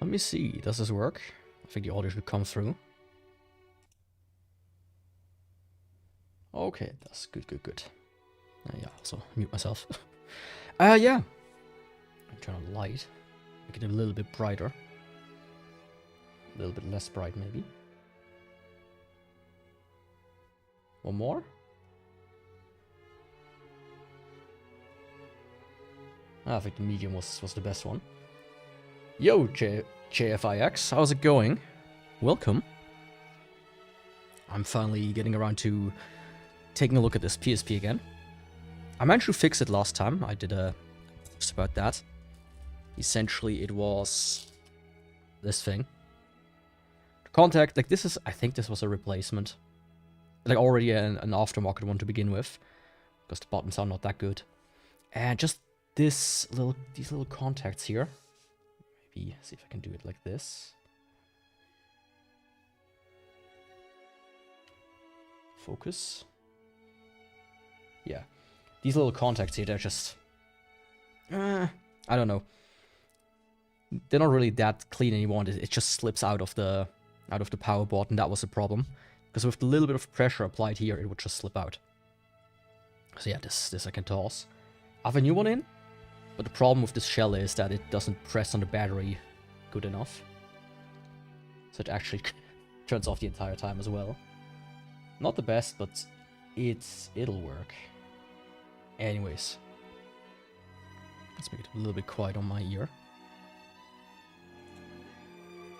Let me see, does this work? I think the audio should come through. Okay, that's good, good, good. Yeah, also mute myself. Yeah. Turn on the light. Make it a little bit brighter. A little bit less bright, maybe. One more. I think the medium was the best one. Yo, JFIX, how's it going? Welcome. I'm finally getting around to taking a look at this PSP again. I managed to fix it last time. I did a post about that. Essentially, it was this thing. The contact, like this is, I think this was a replacement. Like already an aftermarket one to begin with, because the buttons are not that good. And just these little contacts here. Maybe see if I can do it like this. Focus. Yeah, these little contacts here, they're just, I don't know. They're not really that clean anymore. It just slips out of the power board, and that was a problem. Because with a little bit of pressure applied here, it would just slip out. So yeah, this I can toss. I have a new one in, but the problem with this shell is that it doesn't press on the battery good enough. So it actually turns off the entire time as well. Not the best, but it'll work. Anyways. Let's make it a little bit quiet on my ear.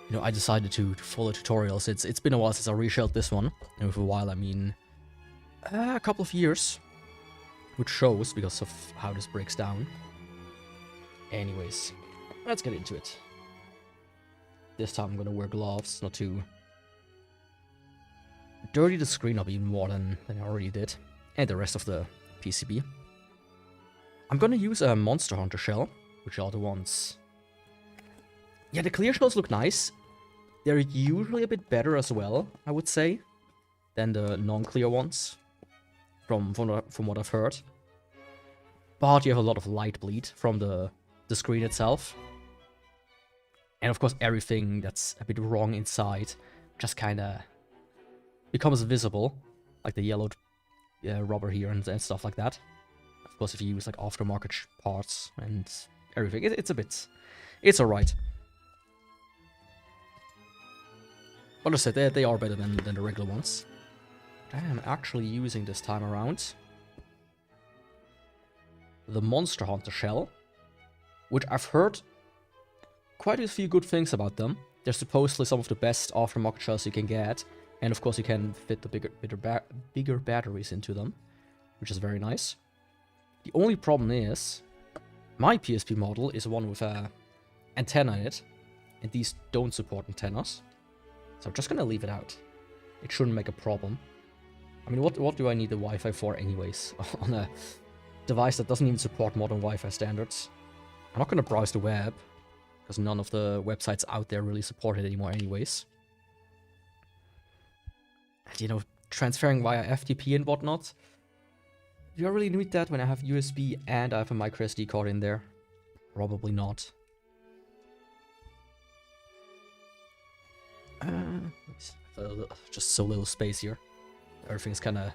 You know, I decided to follow tutorials. It's been a while since I reshelled this one. And with a while, I mean a couple of years. Which shows because of how this breaks down. Anyways, let's get into it. This time I'm gonna wear gloves, not to dirty the screen up even more than I already did. And the rest of the PCB. I'm gonna use a Monster Hunter shell, which are the ones... Yeah, the clear shells look nice. They're usually a bit better as well, I would say, than the non-clear ones, from what I've heard. But you have a lot of light bleed from the screen itself. And of course everything that's a bit wrong inside just kinda becomes visible, like the yellowed rubber here and stuff like that. Of course if you use like aftermarket parts and everything, it's alright. But as I said, they are better than the regular ones. I am actually using this time around the Monster Hunter shell, which I've heard quite a few good things about them. They're supposedly some of the best aftermarket shells you can get, and of course you can fit the bigger batteries into them, which is very nice. The only problem is, my PSP model is one with an antenna in it, and these don't support antennas. So I'm just gonna leave it out. It shouldn't make a problem. I mean, what do I need the Wi-Fi for anyways? On a device that doesn't even support modern Wi-Fi standards. I'm not gonna browse the web, because none of the websites out there really support it anymore anyways. And you know, transferring via FTP and whatnot. Do I really need that when I have USB and I have a micro SD card in there? Probably not. Just so little space here. Everything's kind of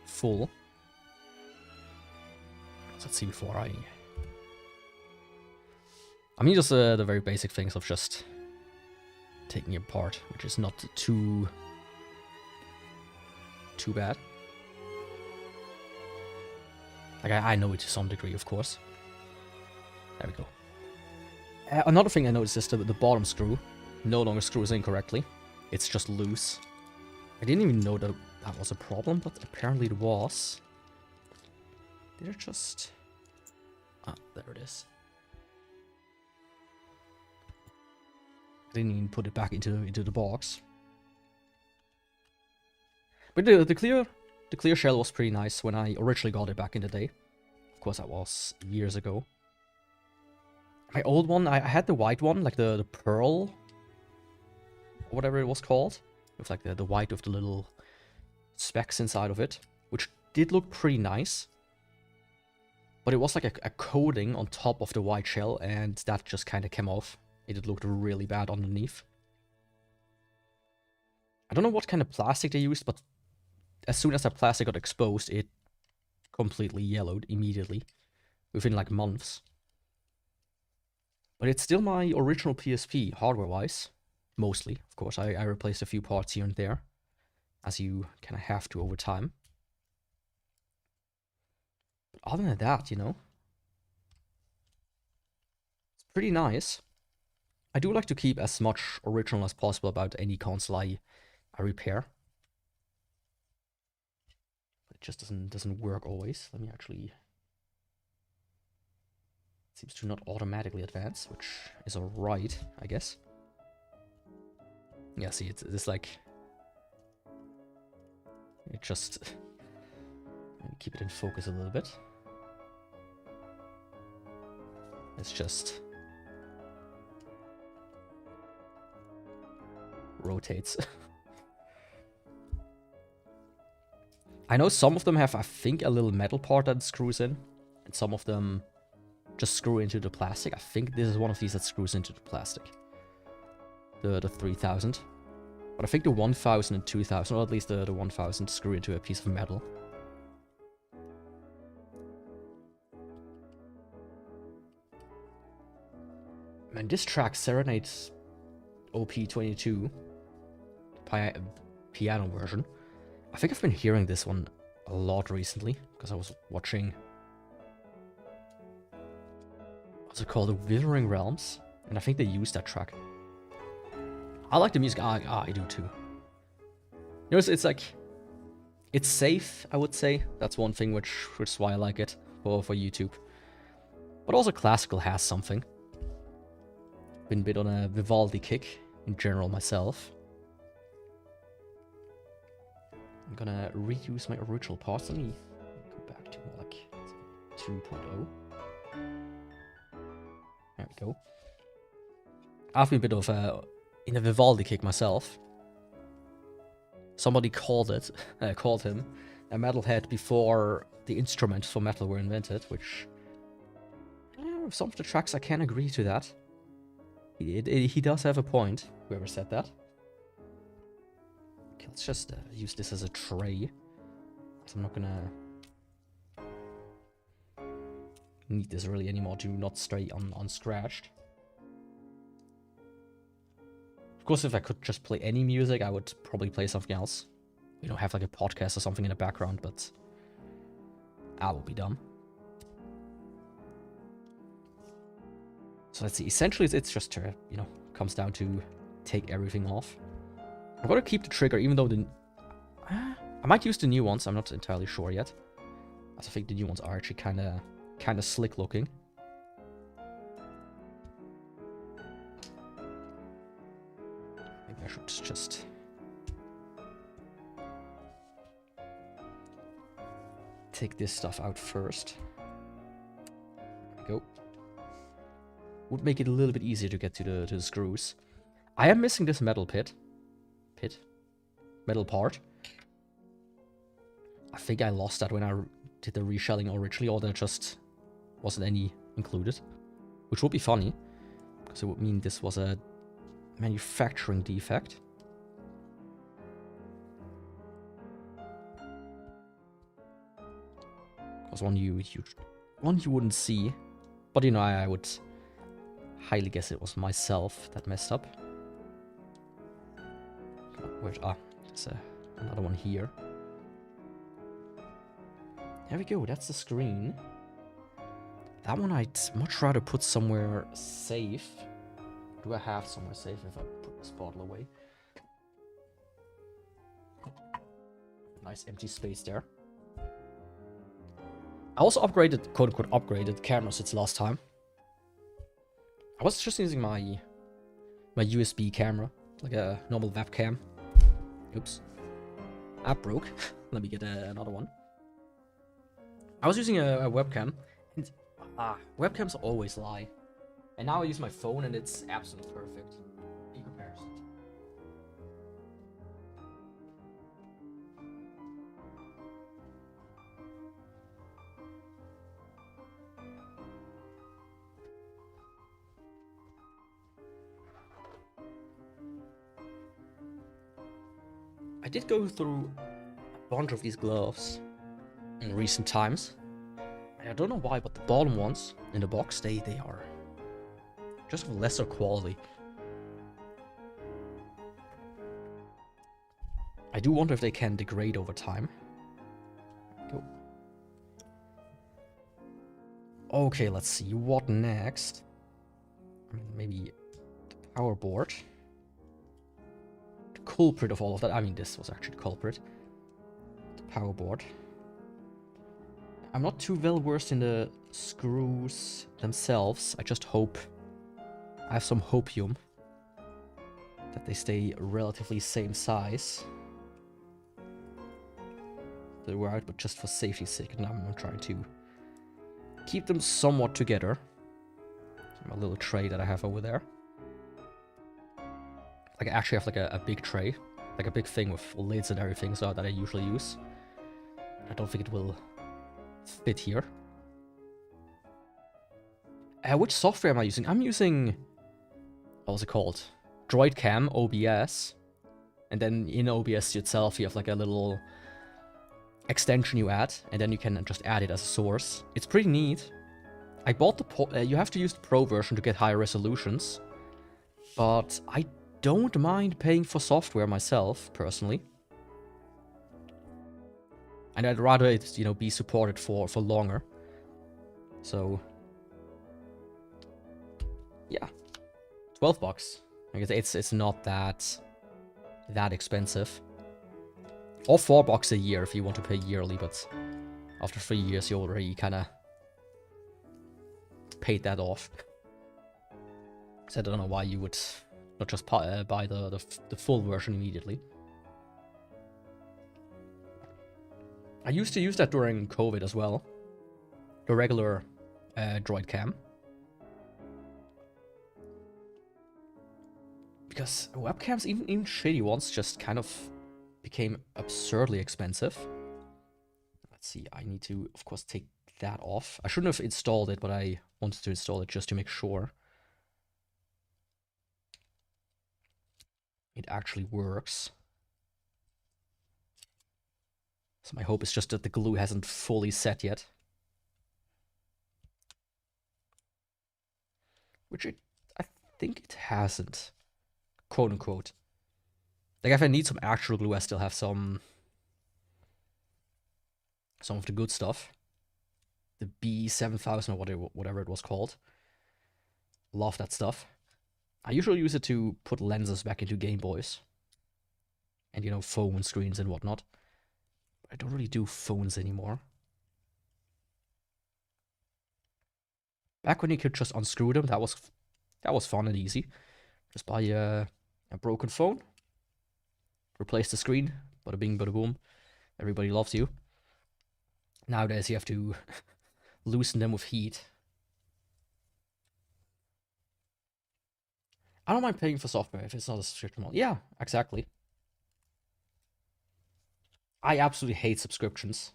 full. So let's see before I mean, just the very basic things of just taking it apart, which is not too bad. Like, I know it to some degree, of course. There we go. Another thing I noticed is the bottom screw no longer screws in correctly. It's just loose. I didn't even know that was a problem, but apparently it was. Did it just... Ah, there it is. I didn't even put it back into the box. But the clear shell was pretty nice when I originally got it back in the day. Of course, that was years ago. My old one, I had the white one, like the pearl, or whatever it was called, with like the white with the little specks inside of it, which did look pretty nice. But it was like a coating on top of the white shell, and that just kind of came off it looked really bad underneath. I don't know what kind of plastic they used, but as soon as that plastic got exposed, it completely yellowed immediately, within like months. But it's still my original PSP, hardware-wise, mostly, of course. I replaced a few parts here and there, as you kind of have to over time. But other than that, you know, it's pretty nice. I do like to keep as much original as possible about any console I repair. But it just doesn't work always. Let me actually... It seems to not automatically advance, which is alright, I guess. Yeah, see, it's like... It just... Keep it in focus a little bit. It's just... rotates. I know some of them have, I think, a little metal part that screws in, and some of them just screw into the plastic. I think this is one of these that screws into the plastic. The 3000. But I think the 1000 and 2000, or at least the 1000, screw into a piece of metal. Man, this track, Serenade's OP22, piano version. I think I've been hearing this one a lot recently, because I was watching... What's it called? The Withering Realms? And I think they used that track. I like the music. I do too. You know, it's like... It's safe, I would say. That's one thing which is why I like it for YouTube. But also classical has something. Been a bit on a Vivaldi kick in general myself. I'm gonna reuse my original parts. Let me go back to more like 2.0. There we go. I've been a bit of in a Vivaldi kick myself. Somebody called him a metalhead before the instruments for metal were invented, which some of the tracks I can agree to that. He does have a point, whoever said that. Okay, let's just use this as a tray. So I'm not gonna need this really anymore to not stay unscratched. Of course, if I could just play any music, I would probably play something else. You know, have like a podcast or something in the background, but I will be dumb. So let's see. Essentially, it's just, you know, comes down to take everything off. I'm gonna keep the trigger, even though I might use the new ones. I'm not entirely sure yet. As I think the new ones are actually kind of slick looking. Maybe I should just take this stuff out first. There we go. Would make it a little bit easier to get to the screws. I am missing this metal metal part. I think I lost that when I did the reshelling originally, or there just wasn't any included. Which would be funny, because it would mean this was a manufacturing defect. Because one you wouldn't see, but you know, I would highly guess it was myself that messed up. Where's there's another one here. There we go, that's the screen. That one I'd much rather put somewhere safe. Do I have somewhere safe if I put this bottle away? Nice empty space there. I also upgraded, quote-unquote, upgraded cameras since last time. I was just using my USB camera, like a normal webcam. Oops. That broke. Let me get another one. I was using a webcam, and webcams always lie. And now I use my phone, and it's absolutely perfect in comparison. did go through a bunch of these gloves in recent times. I don't know why, but the bottom ones in the box, they are just of lesser quality. I do wonder if they can degrade over time. Go. Okay, let's see. What next? I mean, maybe the power board. The culprit of all of that. I mean, this was actually the culprit. The power board. I'm not too well versed in the screws themselves. I just hope... I have some hopium that they stay relatively same size. They were out, but just for safety's sake. And I'm trying to keep them somewhat together. My little tray that I have over there. Like, I actually have like a big tray. Like a big thing with lids and everything, so that I usually use. I don't think it will fit here. Which software am I using? I'm using... What was it called? DroidCam OBS. And then in OBS itself, you have like a little extension you add, and then you can just add it as a source. It's pretty neat. I bought the you have to use the Pro version to get higher resolutions, but I don't mind paying for software myself, personally. And I'd rather it, you know, be supported for longer. So, yeah, $12. I guess it's not that expensive. Or $4 a year if you want to pay yearly, but after 3 years you already kind of paid that off. So I don't know why you would not just buy the full version immediately. I used to use that during COVID as well. The regular DroidCam. Because webcams, even shitty ones, just kind of became absurdly expensive. Let's see, I need to, of course, take that off. I shouldn't have installed it, but I wanted to install it just to make sure it actually works. So my hope is just that the glue hasn't fully set yet. Which I think it hasn't. Quote unquote. Like, if I need some actual glue, I still have some of the good stuff. The B7000 or whatever it was called. Love that stuff. I usually use it to put lenses back into Game Boys. And, you know, phone screens and whatnot. But I don't really do phones anymore. Back when you could just unscrew them, that was fun and easy. Just buy a broken phone. Replace the screen. Bada bing, bada boom. Everybody loves you. Nowadays you have to loosen them with heat. I don't mind paying for software if it's not a subscription model. Yeah, exactly. I absolutely hate subscriptions.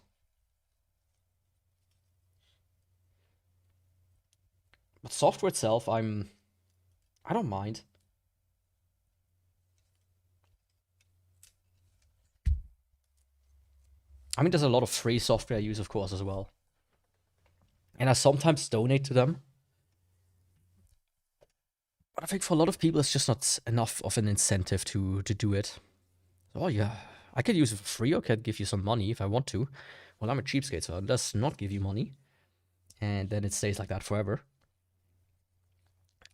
But software itself, I don't mind. I mean, there's a lot of free software I use, of course, as well. And I sometimes donate to them. But I think for a lot of people, it's just not enough of an incentive to do it. Oh, yeah, I could use it for free, or I could give you some money if I want to. Well, I'm a cheapskate, so it does not give you money. And then it stays like that forever.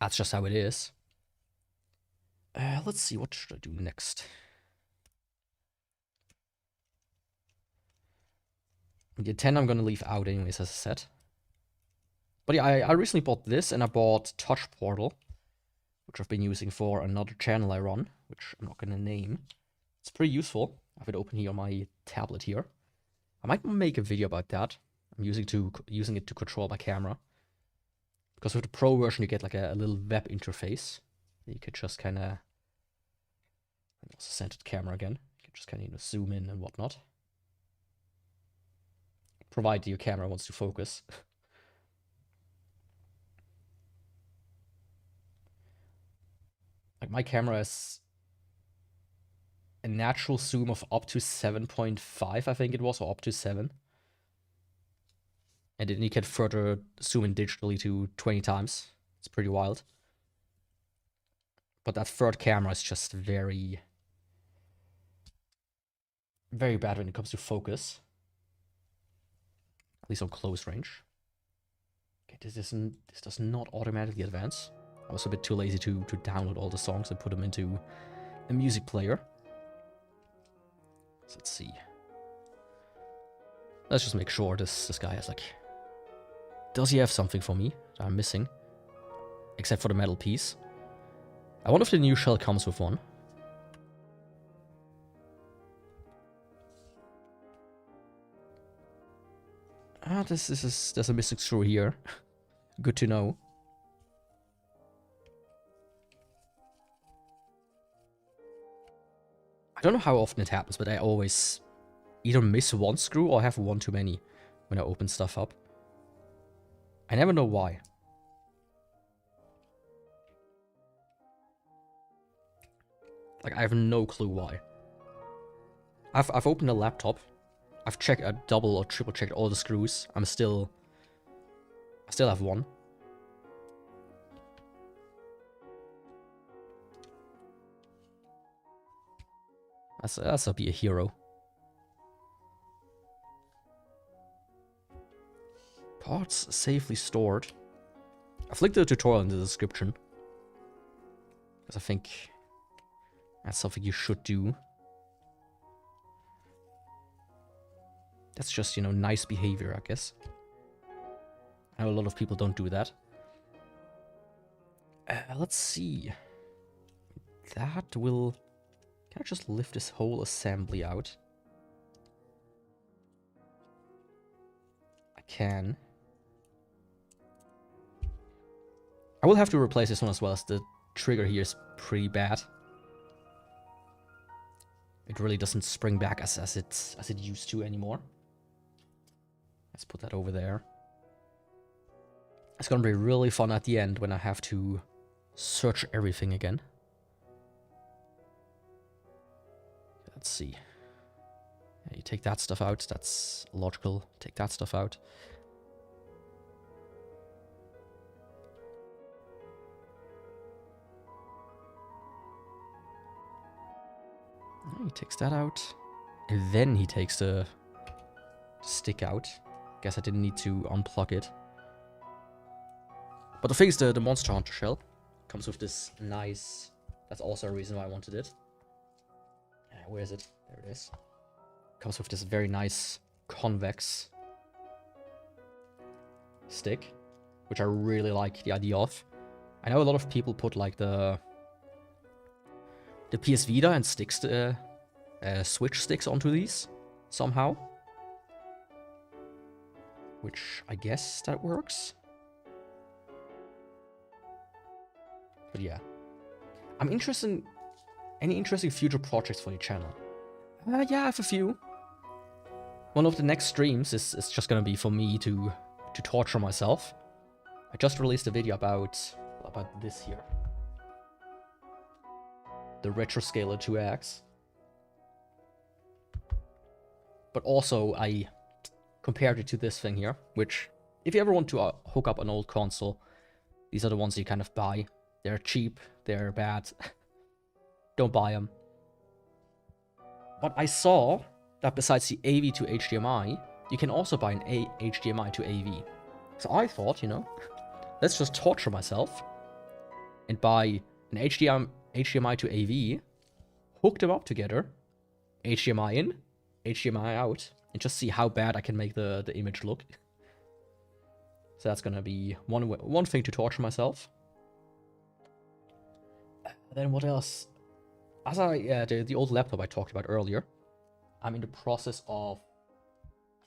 That's just how it is. Let's see, what should I do next? The 10 I'm gonna leave out anyways, as I said. But yeah, I recently bought this, and I bought Touch Portal, which I've been using for another channel I run, which I'm not gonna name. It's pretty useful. I have it open here on my tablet here. I might make a video about that. I'm using it to control my camera. Because with the Pro version, you get like a little web interface. You could just kind of... Also centered camera again. You can just kind of, you know, zoom in and whatnot. Provided your camera wants to focus. Like, my camera is a natural zoom of up to 7.5, I think it was, or up to 7. And then you can further zoom in digitally to 20 times. It's pretty wild. But that third camera is just very, very bad when it comes to focus. At least on close range. Okay, this does not automatically advance. I was a bit too lazy to download all the songs and put them into a music player. So let's see. Let's just make sure this guy has, like... Does he have something for me that I'm missing? Except for the metal piece. I wonder if the new shell comes with one. Ah, there's a missing screw here. Good to know. I don't know how often it happens, but I always either miss one screw or have one too many when I open stuff up. I never know why. Like, I have no clue why. I've opened a laptop. I've checked, double or triple checked all the screws. I still have one. That'll be a hero. Parts safely stored. I've linked the tutorial in the description. Because I think that's something you should do. That's just, you know, nice behavior, I guess. I know a lot of people don't do that. Let's see. That will... Can I just lift this whole assembly out? I can. I will have to replace this one as well, as the trigger here is pretty bad. It really doesn't spring back as it used to anymore. Let's put that over there. It's gonna be really fun at the end when I have to search everything again. Let's see. Yeah, you take that stuff out, that's logical. Take that stuff out. He takes that out. And then he takes the stick out. Guess I didn't need to unplug it. But the thing is, the Monster Hunter shell comes with this nice... That's also a reason why I wanted it. Where is it? There it is. Comes with this very nice convex stick, which I really like the idea of. I know a lot of people put like the PS Vita and sticks Switch sticks onto these somehow, which I guess that works. But yeah, I'm interested in any interesting future projects for the channel. Yeah, I have a few. One of the next streams is just gonna be for me to torture myself. I just released a video about this here. The Retroscaler 2X. But also I compared it to this thing here, which if you ever want to hook up an old console, these are the ones you kind of buy. They're cheap, they're bad. Don't buy them. But I saw that besides the AV to HDMI, you can also buy an HDMI to AV. So I thought, you know, let's just torture myself and buy an HDMI to AV, hook them up together, HDMI in, HDMI out, and just see how bad I can make the image look. So that's gonna be one thing to torture myself. Then what else? As the old laptop I talked about earlier, I'm in the process of...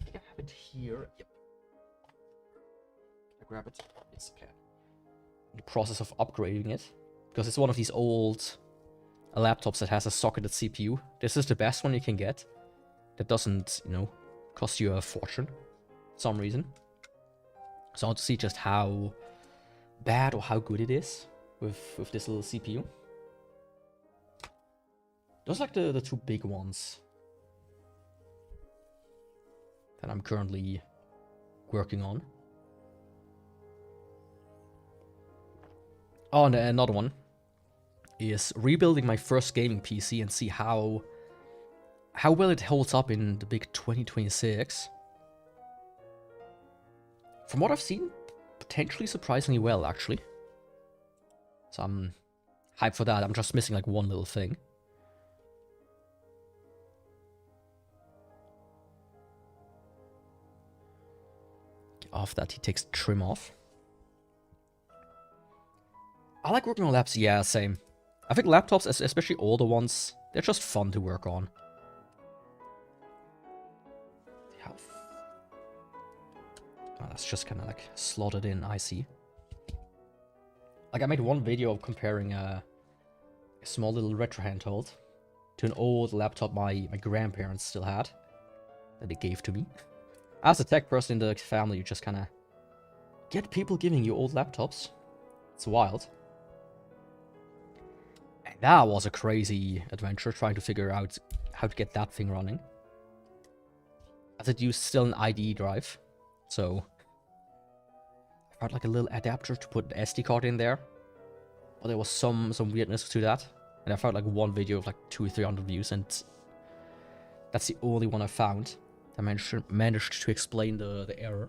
I think I have it here. Yep. Can I grab it? Yes, I can. In the process of upgrading it, because it's one of these old laptops that has a socketed CPU. This is the best one you can get. That doesn't, you know, cost you a fortune for some reason. So I want to see just how bad or how good it is with this little CPU. Those are like the two big ones that I'm currently working on. Oh, and another one is rebuilding my first gaming PC and see how well it holds up in the big 2026. From what I've seen, potentially surprisingly well, actually. So I'm hyped for that. I'm just missing like one little thing. After that, he takes trim off. I like working on laptops. Yeah, same. I think laptops, especially older ones, they're just fun to work on. Oh, that's just kind of like slotted in, I see. Like, I made one video of comparing a small little retro handheld to an old laptop my grandparents still had that they gave to me. As a tech person in the family, you just kind of get people giving you old laptops. It's wild. And that was a crazy adventure, trying to figure out how to get that thing running. As it used still an IDE drive, so I found like a little adapter to put an SD card in there. But there was some weirdness to that. And I found like one video of like 200 or 300 views, and that's the only one I found. I managed to explain the error.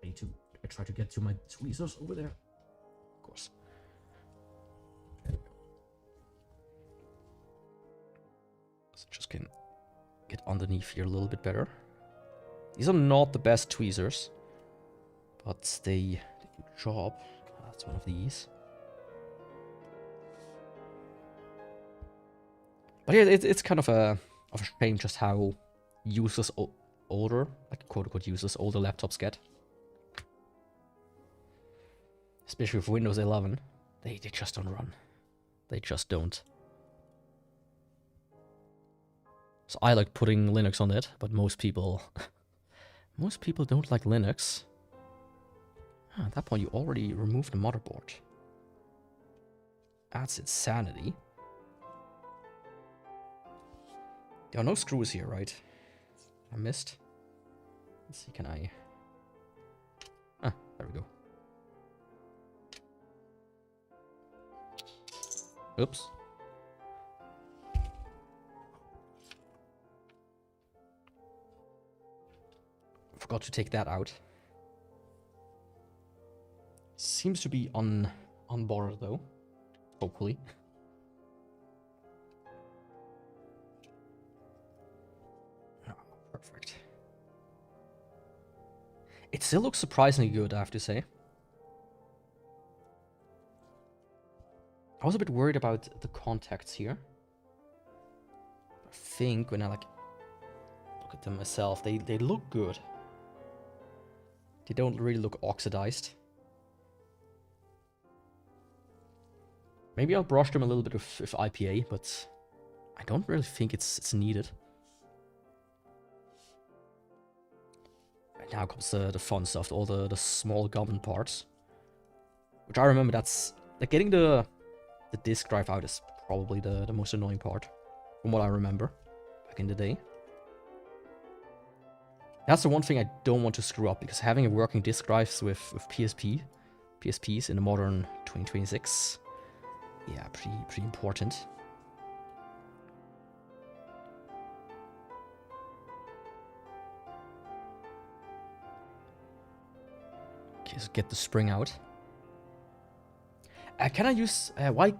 I need to try to get to my tweezers over there. Of course. There we go. So just can get underneath here a little bit better. These are not the best tweezers, but they do a job. That's one of these. But yeah, it's kind of a shame just how useless older, like quote-unquote useless older laptops get. Especially with Windows 11. They just don't run. They just don't. So I like putting Linux on it, but most people don't like Linux. At that point you already removed the motherboard. That's insanity. There are no screws here, right? I missed. Let's see, can I... Ah, there we go. Oops. Forgot to take that out. Seems to be unbothered though. Hopefully. Perfect. It still looks surprisingly good, I have to say. I was a bit worried about the contacts here. I think when I like look at them myself, they look good. They don't really look oxidized. Maybe I'll brush them a little bit with IPA, but I don't really think it's needed. And now comes the fun stuff, all the small government parts. Which I remember that's... like getting the disk drive out is probably the most annoying part. From what I remember back in the day. That's the one thing I don't want to screw up, because having a working disk drives with PSPs in the modern 2026... yeah, pretty important. Okay, so get the spring out. Can I use... why...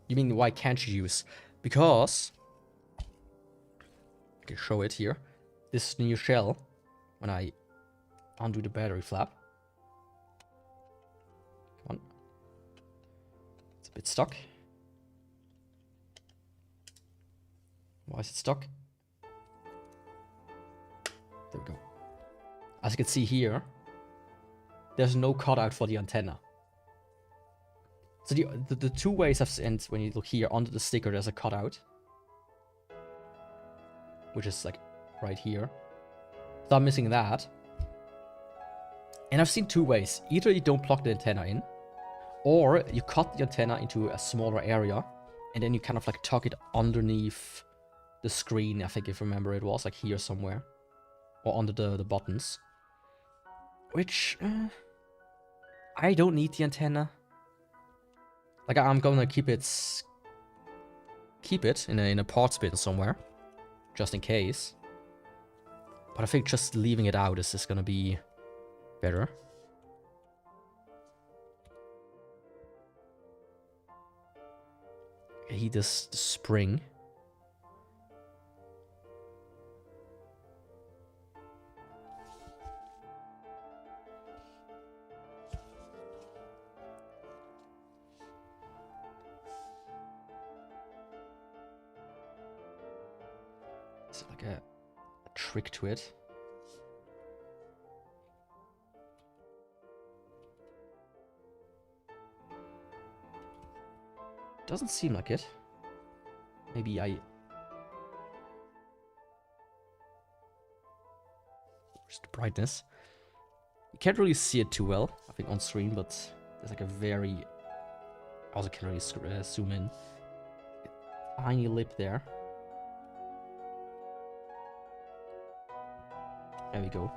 You mean, why can't you use? Because... I can show it here. This new shell, when I undo the battery flap. Come on. It's a bit stuck. Why is it stuck? There we go. As you can see here, there's no cutout for the antenna. So the two ways I've seen, when you look here under the sticker, there's a cutout, which is like right here. So I'm missing that. And I've seen two ways. Either you don't plug the antenna in, Or you cut the antenna into a smaller area, and then you kind of like tuck it underneath the screen. I think, if you remember, it was like here somewhere, or under the buttons. Which I don't need the antenna. Like, I'm gonna keep it in a parts bin somewhere, just in case. But I think just leaving it out is gonna be better. He does the spring. Is it like a trick to it? Doesn't seem like it. Maybe I... Where's the brightness? You can't really see it too well, I think, on screen, but there's like a very... I also can't really zoom in. A tiny lip there. There we go.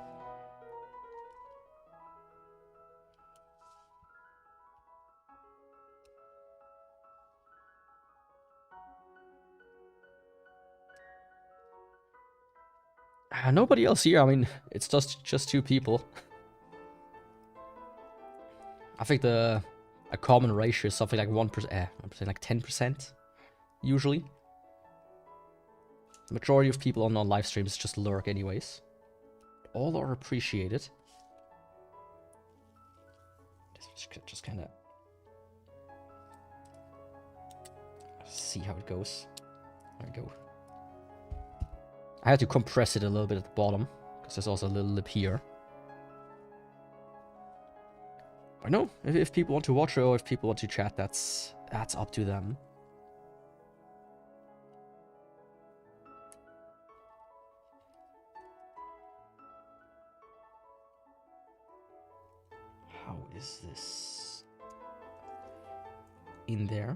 Nobody else here. I mean, it's just two people. I think a common ratio is something like 1%, like 10%, usually. The majority of people on live streams just lurk anyways. All are appreciated. Just kind of see how it goes. There we go. I had to compress it a little bit at the bottom, because there's also a little lip here. I know, if people want to watch it or if people want to chat, that's up to them. How is this in there?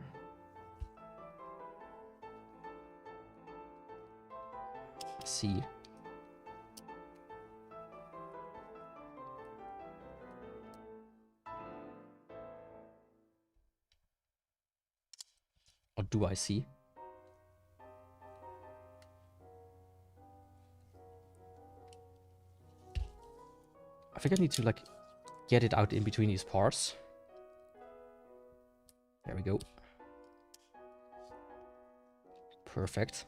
Let's see. Or do I see? I think I need to like get it out in between these parts. There we go. Perfect.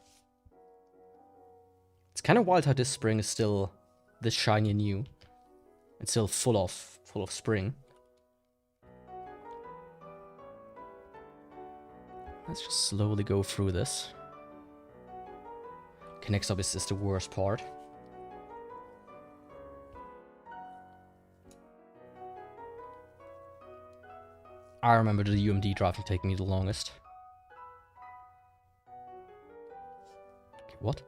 It's kind of wild how this spring is still this shiny and new. It's still full of spring. Let's just slowly go through this. Okay, next up is the worst part. I remember the UMD driving taking me the longest. Okay, what?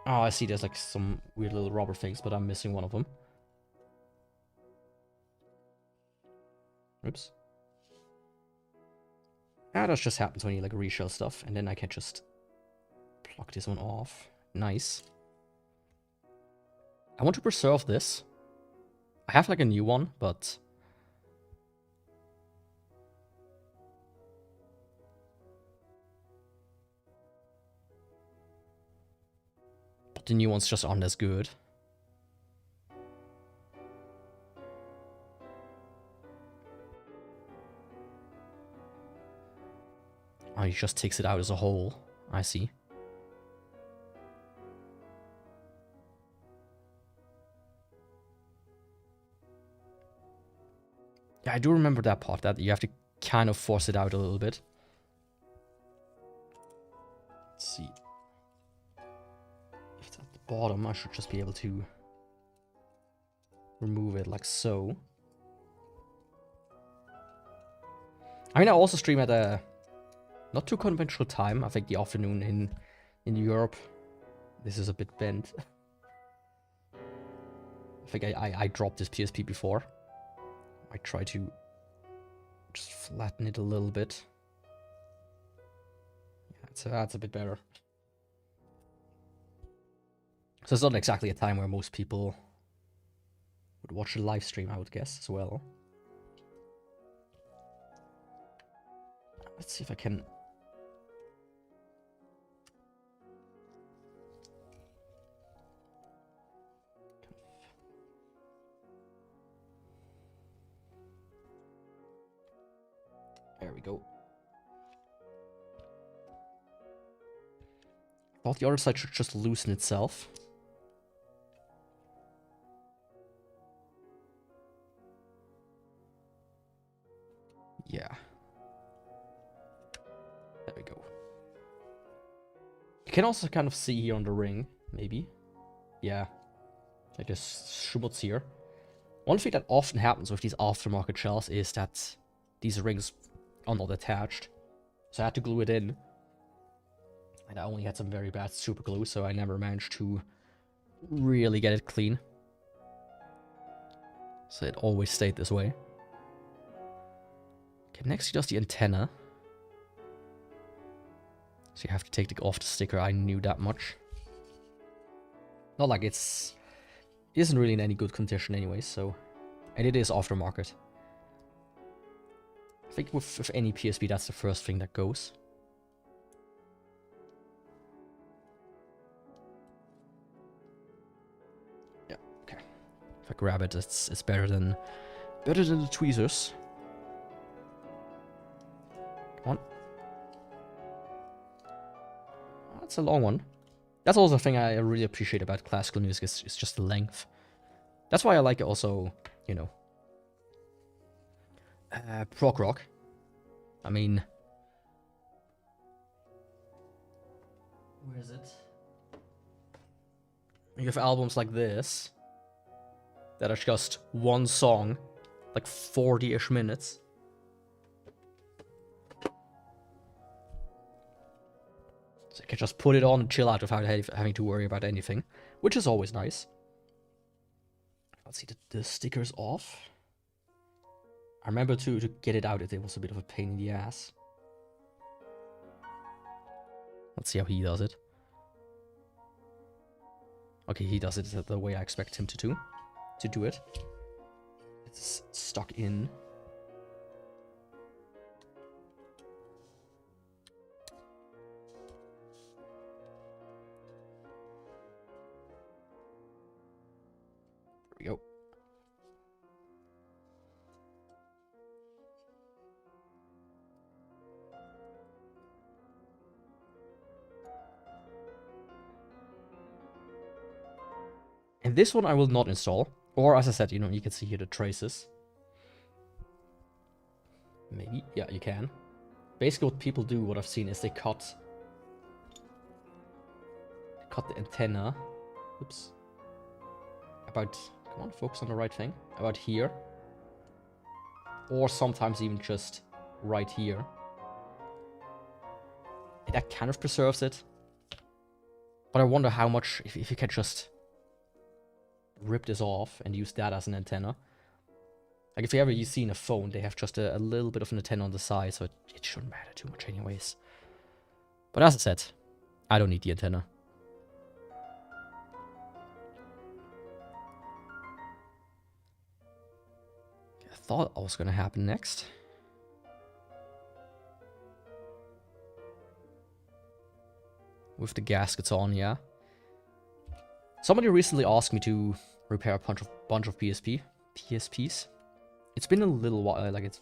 Oh, I see there's like some weird little rubber things, but I'm missing one of them. Oops. Ah, that just happens when you like reshell stuff, and then I can just pluck this one off. Nice. I want to preserve this. I have like a new one, but... the new ones just aren't as good. Oh, he just takes it out as a whole. I see. Yeah, I do remember that part, that you have to kind of force it out a little bit. Let's see. If it's at the bottom, I should just be able to remove it like so. I mean, I also stream at a not too conventional time. I think the afternoon in Europe. This is a bit bent. I think I dropped this PSP before. I try to just flatten it a little bit. Yeah, that's a bit better. So it's not exactly a time where most people would watch a live stream, I would guess, as well. Let's see if I can... There we go. I thought the other side should just loosen itself. Yeah. There we go. You can also kind of see here on the ring, maybe. Yeah. Like this schmutz here. One thing that often happens with these aftermarket shells is that these rings are not attached. So I had to glue it in. And I only had some very bad super glue, so I never managed to really get it clean. So it always stayed this way. Okay, next just the antenna. So you have to take off the sticker, I knew that much. Not like it isn't really in any good condition anyway, so... And it is aftermarket. I think with any PSP that's the first thing that goes. Yeah, okay. If I grab it, it's better than the tweezers. Come on. That's a long one. That's also a thing I really appreciate about classical music, is just the length. That's why I like it also, you know, prog rock. I mean, where is it? You have albums like this that are just one song, like 40-ish minutes. So you can just put it on and chill out without having to worry about anything, which is always nice. Let's see the stickers off. I remember to get it out, it was a bit of a pain in the ass. Let's see how he does it. Okay, he does it the way I expect him to do it. It's stuck in. There we go. And this one I will not install. Or, as I said, you know, you can see here the traces. Maybe. Yeah, you can. Basically what people do, what I've seen, is they cut the antenna. Oops. About... Come on, focus on the right thing. About here. Or sometimes even just right here. And that kind of preserves it. But I wonder how much... If you can just... rip this off and use that as an antenna. Like if you ever seen a phone, they have just a little bit of an antenna on the side, so it shouldn't matter too much anyways. But as I said, I don't need the antenna. I thought that was gonna happen next. With the gaskets on, yeah. Somebody recently asked me to repair a bunch of PSPs. It's been a little while, like it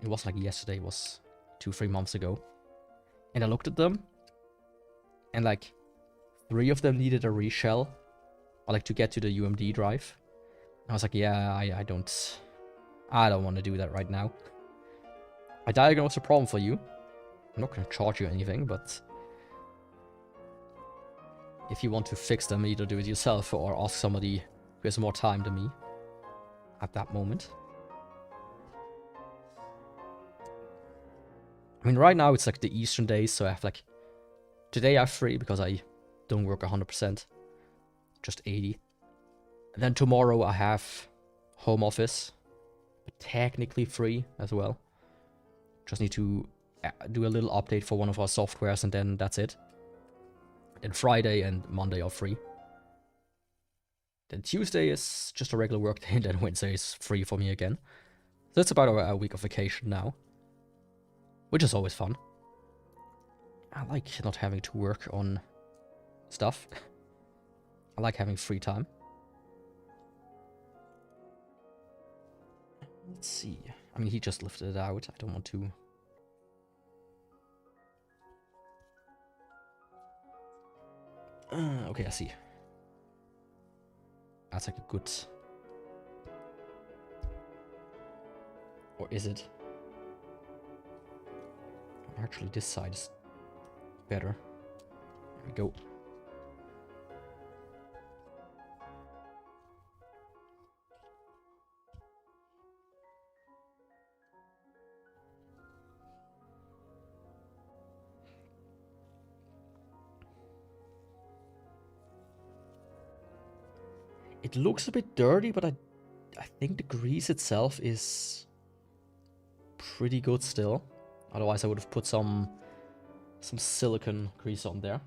was like yesterday, it was 2-3 months ago. And I looked at them, and like 3 of them needed a reshell, or like to get to the UMD drive. And I was like, yeah, I don't want to do that right now. I diagnosed a problem for you. I'm not gonna charge you anything, but if you want to fix them, either do it yourself or ask somebody who has more time than me at that moment. I mean, right now it's like the Eastern days, so I have like... Today I'm free because I don't work 100%. Just 80. And then tomorrow I have home office. But technically free as well. Just need to do a little update for one of our softwares and then that's it. Then Friday and Monday are free. Then Tuesday is just a regular work day and then Wednesday is free for me again. So it's about a week of vacation now. Which is always fun. I like not having to work on stuff. I like having free time. Let's see. I mean, he just lifted it out. I don't want to... okay, I see. That's like a good... Or is it? Actually, this side is better. There we go. It looks a bit dirty, but I think the grease itself is pretty good still. Otherwise, I would have put some silicone grease on there.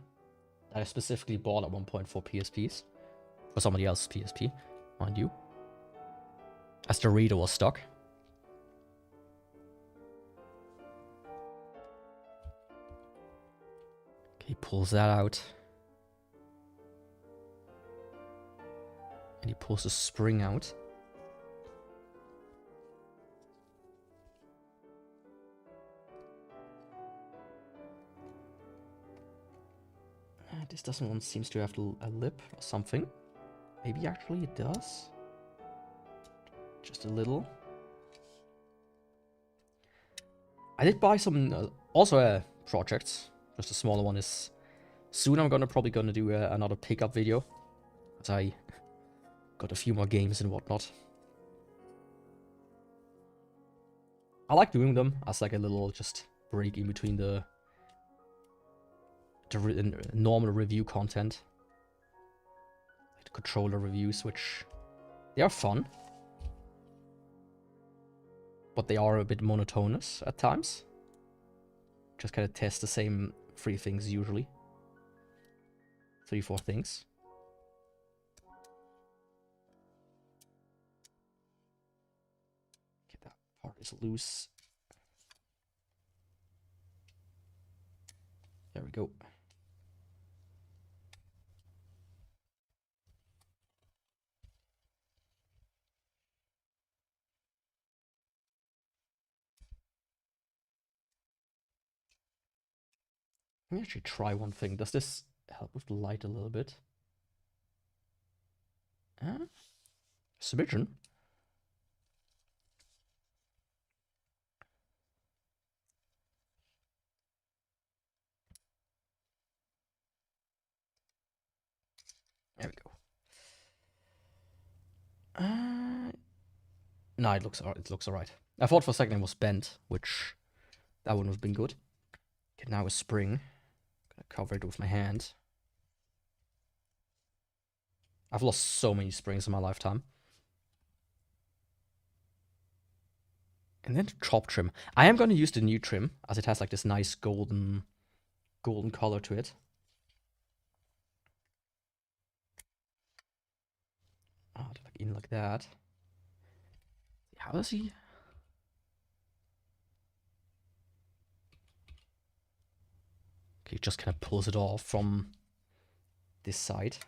That I specifically bought at one point for PSPs. For somebody else's PSP, mind you. As the reader was stuck. Okay, he pulls that out. And he pulls the spring out. This doesn't one seems to have a lip or something. Maybe actually it does. Just a little. I did buy some also projects. Just a smaller one is soon. I'm probably gonna do another pickup video, as I got a few more games and whatnot. I like doing them as like a little just break in between the normal review content. Like the controller reviews, which they are fun. But they are a bit monotonous at times. Just kind of test the same 3 things usually. 3, 4 things. Okay, that part is loose. There we go. Let me actually try one thing. Does this help with the light a little bit? Smidgen? There we go. No, it looks alright. I thought for a second it was bent, which that wouldn't have been good. Okay, now a spring. Gonna cover it with my hand. I've lost so many springs in my lifetime. And then the top trim. I am gonna use the new trim, as it has like this nice golden color to it. Like in like that. How does he? Okay, he just kind of pulls it off from this side.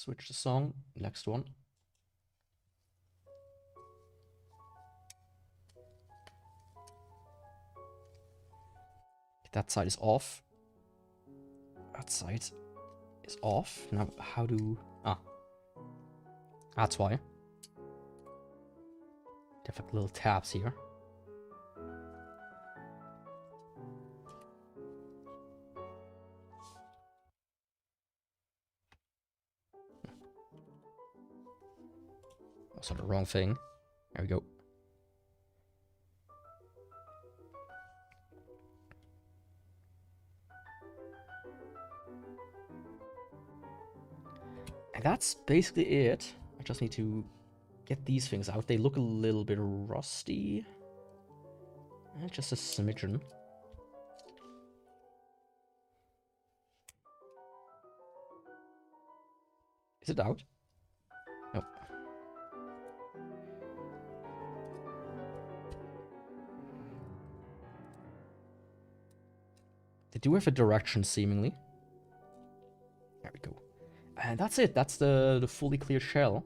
switch the song. Next one. That side is off. That side is off. Now, how do... Ah. That's why. They have like little tabs here. Also the wrong thing. There we go. And that's basically it. I just need to get these things out. They look a little bit rusty. Just a smidgen. Is it out? Nope. They do have a direction, seemingly. There we go. And that's it. That's the fully clear shell.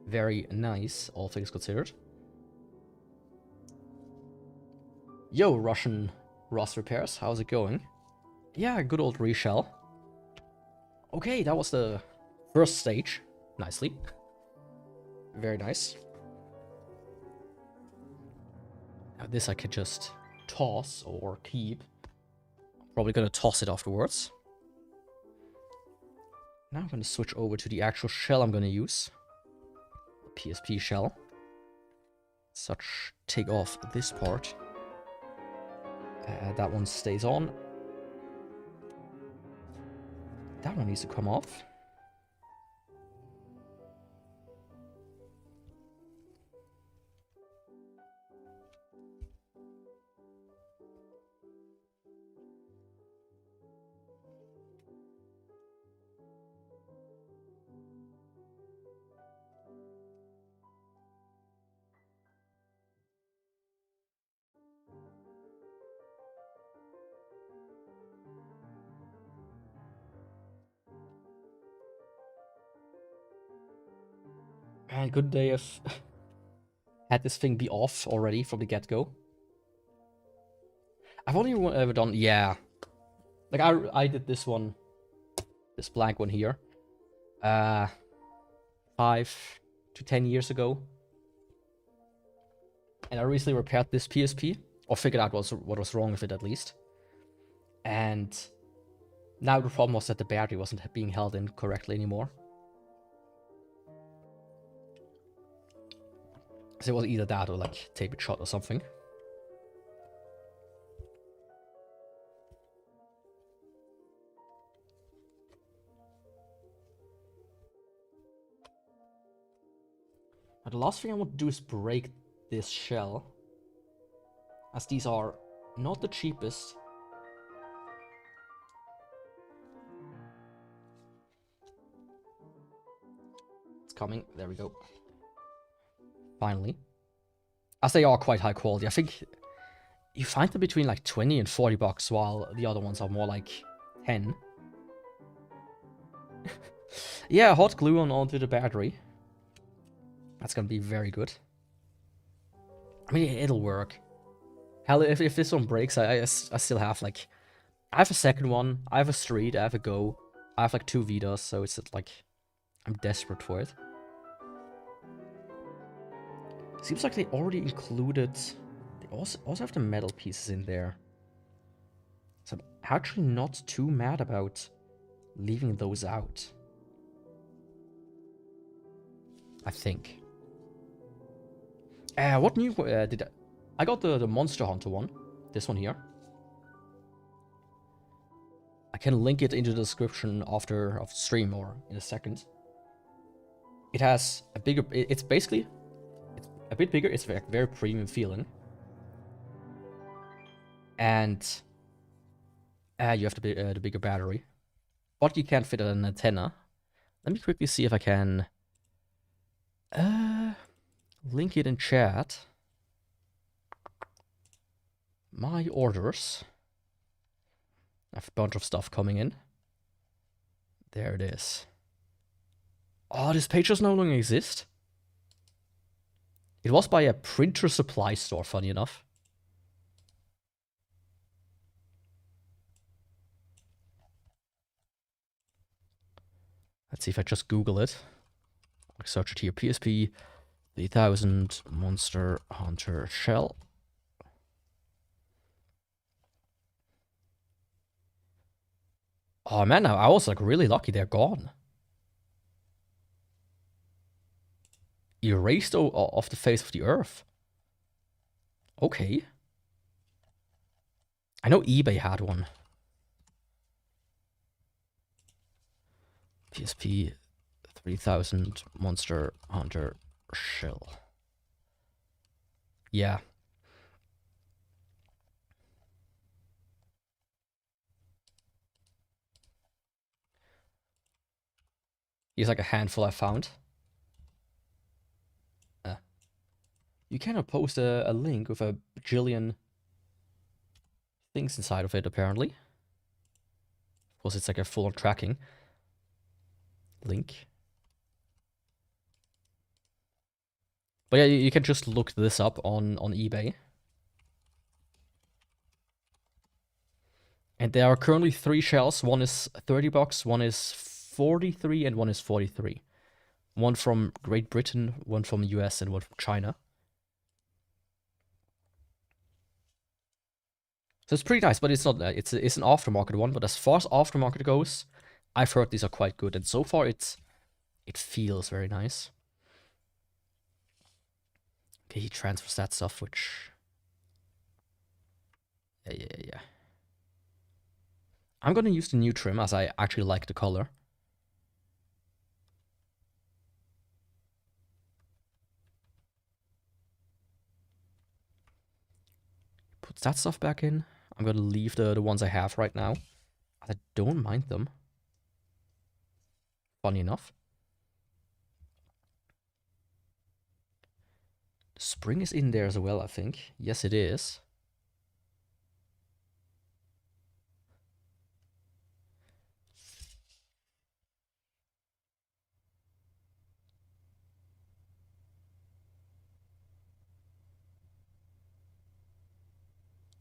Very nice, all things considered. Yo, Russian Ross Repairs, how's it going? Yeah, good old reshell. Okay, that was the first stage. Nicely. Very nice. Now this I could just toss or keep. I'm probably gonna toss it afterwards. Now I'm gonna switch over to the actual shell I'm gonna use. The PSP shell. Such, take off this part. That one stays on. That one needs to come off. Man, couldn't they have had this thing be off already from the get-go? I've only ever done, yeah. Like, I did this one, this blank one here, 5 to 10 years ago. And I recently repaired this PSP, or figured out what was wrong with it at least. And now the problem was that the battery wasn't being held in correctly anymore. So it was either that or like tape it shut or something. Now the last thing I want to do is break this shell, as these are not the cheapest. It's coming. There we go. Finally. As they are quite high quality. I think you find them between like 20 and 40 bucks, while the other ones are more like 10. Yeah, hot glue onto the battery. That's gonna be very good. I mean, it'll work. Hell, if this one breaks, I still have like... I have a second one, I have a Street, I have a Go. I have like 2 Vitas, so it's like... I'm desperate for it. Seems like they already included... They also have the metal pieces in there. So I'm actually not too mad about leaving those out. I think. What new did I got the Monster Hunter one. This one here. I can link it into the description after of the stream or in a second. It has a bigger... It's basically... It's a bit bigger. It's very premium feeling. And... you have the bigger battery. But you can't fit an antenna. Let me quickly see if I can... link it in chat. My orders. I have a bunch of stuff coming in. There it is. Oh, this page does no longer exist. It was by a printer supply store, funny enough. Let's see if I just Google it. I'll search it here. PSP 3000 Monster Hunter Shell. Oh man, I was like really lucky. They're gone. Erased off the face of the earth. Okay. I know eBay had one. PSP 3000 Monster Hunter Shell. Yeah. Here's like a handful I found. You cannot post a link with a bajillion things inside of it, apparently. Of course, it's like a full-on tracking link. But yeah, you can just look this up on eBay. And there are currently 3 shells. One is $30, one is 43, and one is 43. One from Great Britain, one from the US, and one from China. So it's pretty nice, but it's not. It's an aftermarket one. But as far as aftermarket goes, I've heard these are quite good, and so far it feels very nice. Okay, he transfers that stuff, which yeah. I'm gonna use the new trim as I actually like the color. Puts that stuff back in. I'm gonna leave the ones I have right now. I don't mind them. Funny enough. The spring is in there as well, I think. Yes, it is.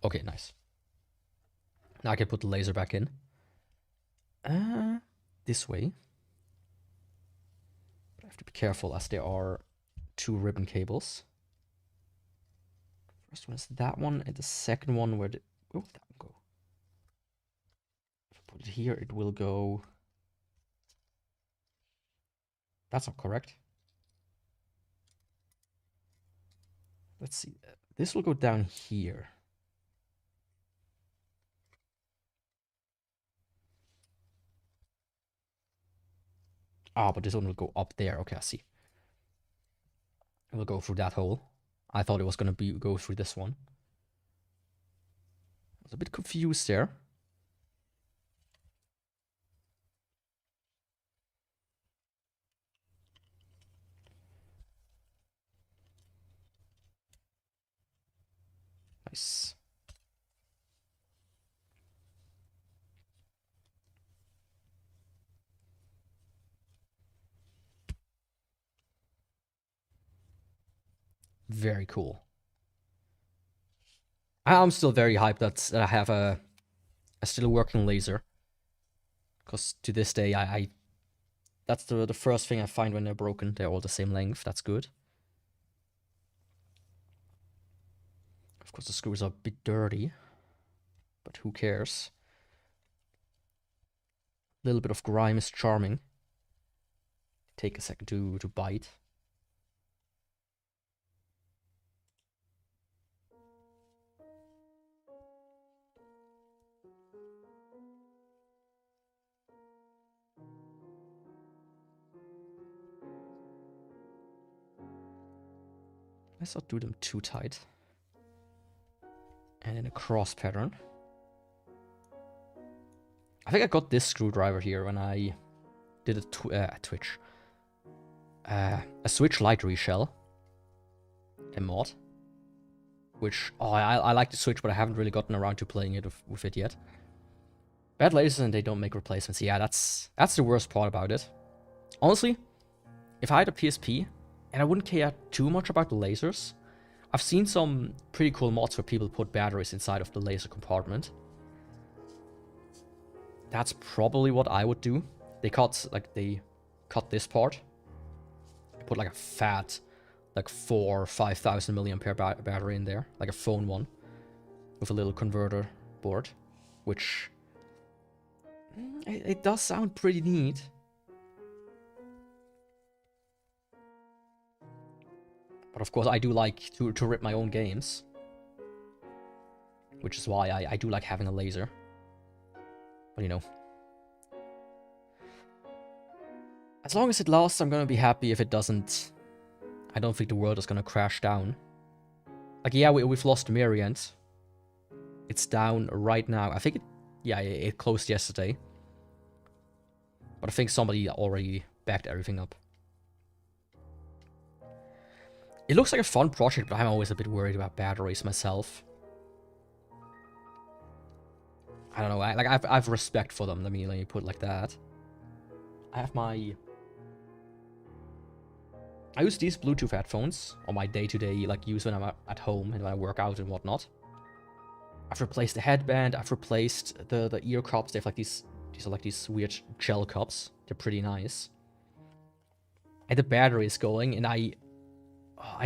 Okay, nice. Now I can put the laser back in. This way. But I have to be careful as there are 2 ribbon cables. First one is that one, and the second one, where did that one go? If I put it here, it will go. That's not correct. Let's see. This will go down here. Ah, but this one will go up there. Okay, I see. It will go through that hole. I thought it was gonna go through this one. I was a bit confused there. Nice. Very cool. I'm still very hyped that I have a still working laser. Because to this day, I that's the first thing I find when they're broken. They're all the same length. That's good. Of course, the screws are a bit dirty. But who cares? A little bit of grime is charming. Take a second to bite. Let's not do them too tight. And in a cross pattern. I think I got this screwdriver here when I did a Switch Lite reshell. A mod. Which, I like the Switch, but I haven't really gotten around to playing it with it yet. Bad lasers and they don't make replacements. Yeah, that's the worst part about it. Honestly, if I had a PSP, and I wouldn't care too much about the lasers, I've seen some pretty cool mods where people put batteries inside of the laser compartment. That's probably what I would do. They cut this part. Put like a fat, like 4,000 or 5,000 milliampere battery in there, like a phone one, with a little converter board, which it does sound pretty neat. But of course, I do like to rip my own games, which is why I do like having a laser. But you know, as long as it lasts, I'm gonna be happy. If it doesn't, I don't think the world is gonna crash down. Like, yeah, we've lost Miriant. It's down right now. I think it closed yesterday. But I think somebody already backed everything up. It looks like a fun project, but I'm always a bit worried about batteries myself. I don't know. I've respect for them. Let me put it like that. I use these Bluetooth headphones on my day-to-day use when I'm at home and when I work out and whatnot. I've replaced the headband. I've replaced the ear cups. They have like these are like these weird gel cups. They're pretty nice. And the battery is going, and I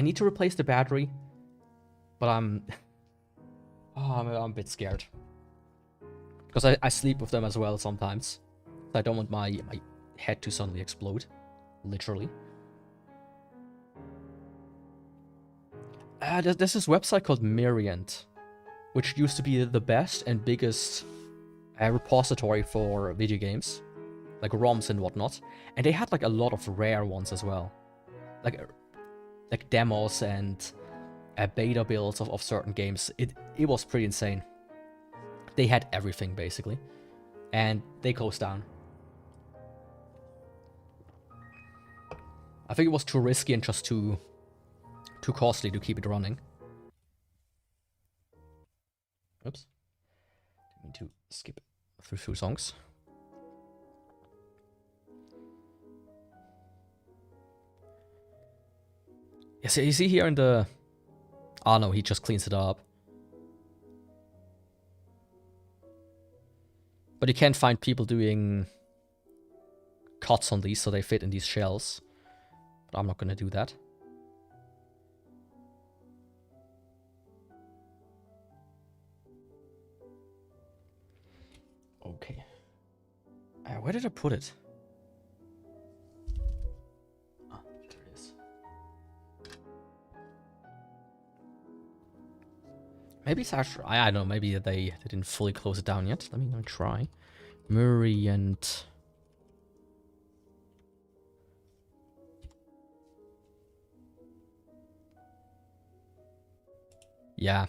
need to replace the battery, but I'm a bit scared because I sleep with them as well sometimes. I don't want my head to suddenly explode, literally. There's this website called Miriant, which used to be the best and biggest repository for video games, like ROMs and whatnot, and they had like a lot of rare ones as well, like demos and beta builds of certain games. It was pretty insane. They had everything basically, and they closed down. I think it was too risky and just too costly to keep it running. Oops. Didn't mean to skip through 2 songs. Yeah, so you see here in the... Oh no, he just cleans it up. But you can't find people doing cuts on these so they fit in these shells. But I'm not gonna do that. Okay. Where did I put it? Ah, there it is. Maybe it's actually... I don't know, maybe they didn't fully close it down yet. Let me try. Murray and... Yeah.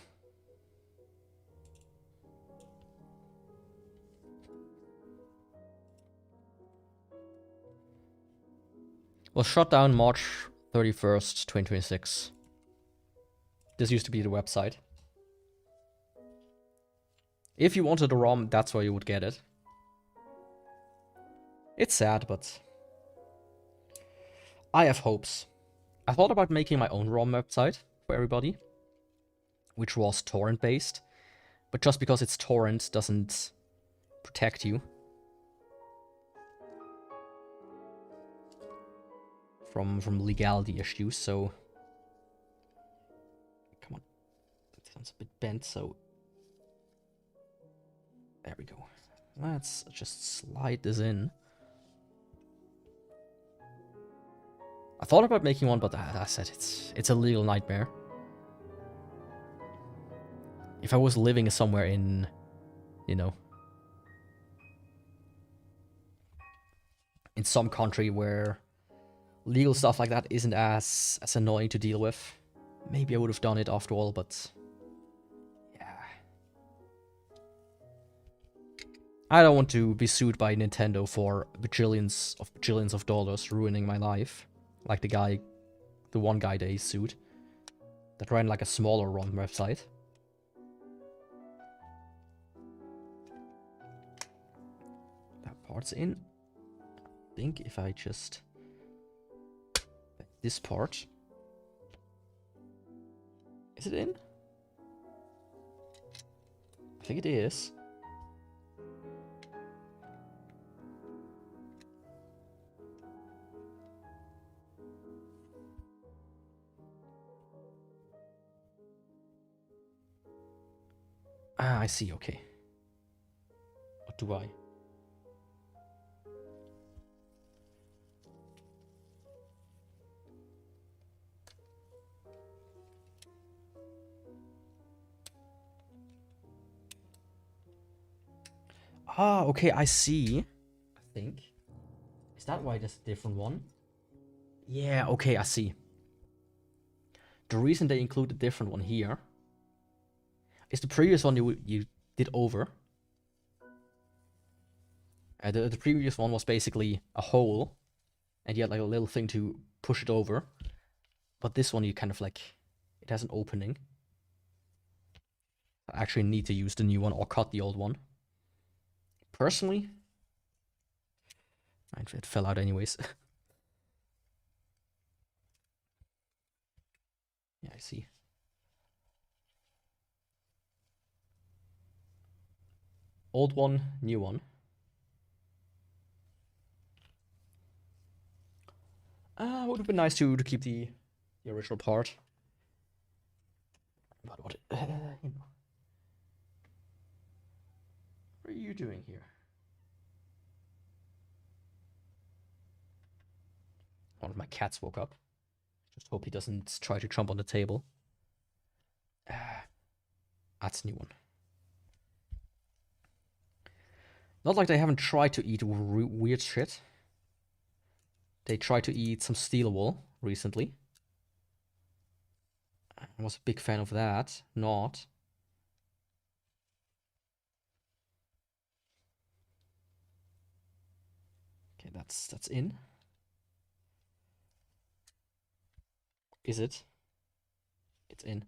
Was shut down March 31st, 2026. This used to be the website. If you wanted a ROM, that's where you would get it. It's sad, but I have hopes. I thought about making my own ROM website for everybody, which was torrent-based, but just because it's torrent doesn't protect you from legality issues, so... Come on. That sounds a bit bent, so... There we go. Let's just slide this in. I thought about making one, but as I said, it's a legal nightmare. If I was living somewhere in, you know, in some country where legal stuff like that isn't as annoying to deal with, maybe I would have done it after all, but yeah. I don't want to be sued by Nintendo for bajillions of dollars ruining my life. Like the one guy they sued, that ran like a smaller ROM website. That part's in. I think if I just this part. Is it in? I think it is. Ah, I see, okay. What do I? Ah, okay, I see. I think. Is that why there's a different one? Yeah, okay, I see. The reason they include a different one here is the previous one you did over. The previous one was basically a hole, and you had like a little thing to push it over. But this one you kind of like, it has an opening. I actually need to use the new one or cut the old one. Personally, it fell out anyways. Yeah, I see. Old one, new one. Would have been nice to keep the original part. But what, you know. What are you doing here? One of my cats woke up. Just hope he doesn't try to jump on the table. That's a new one. Not like they haven't tried to eat weird shit. They tried to eat some steel wool recently. I was a big fan of that. Not. Okay, that's in. Is it? It's in.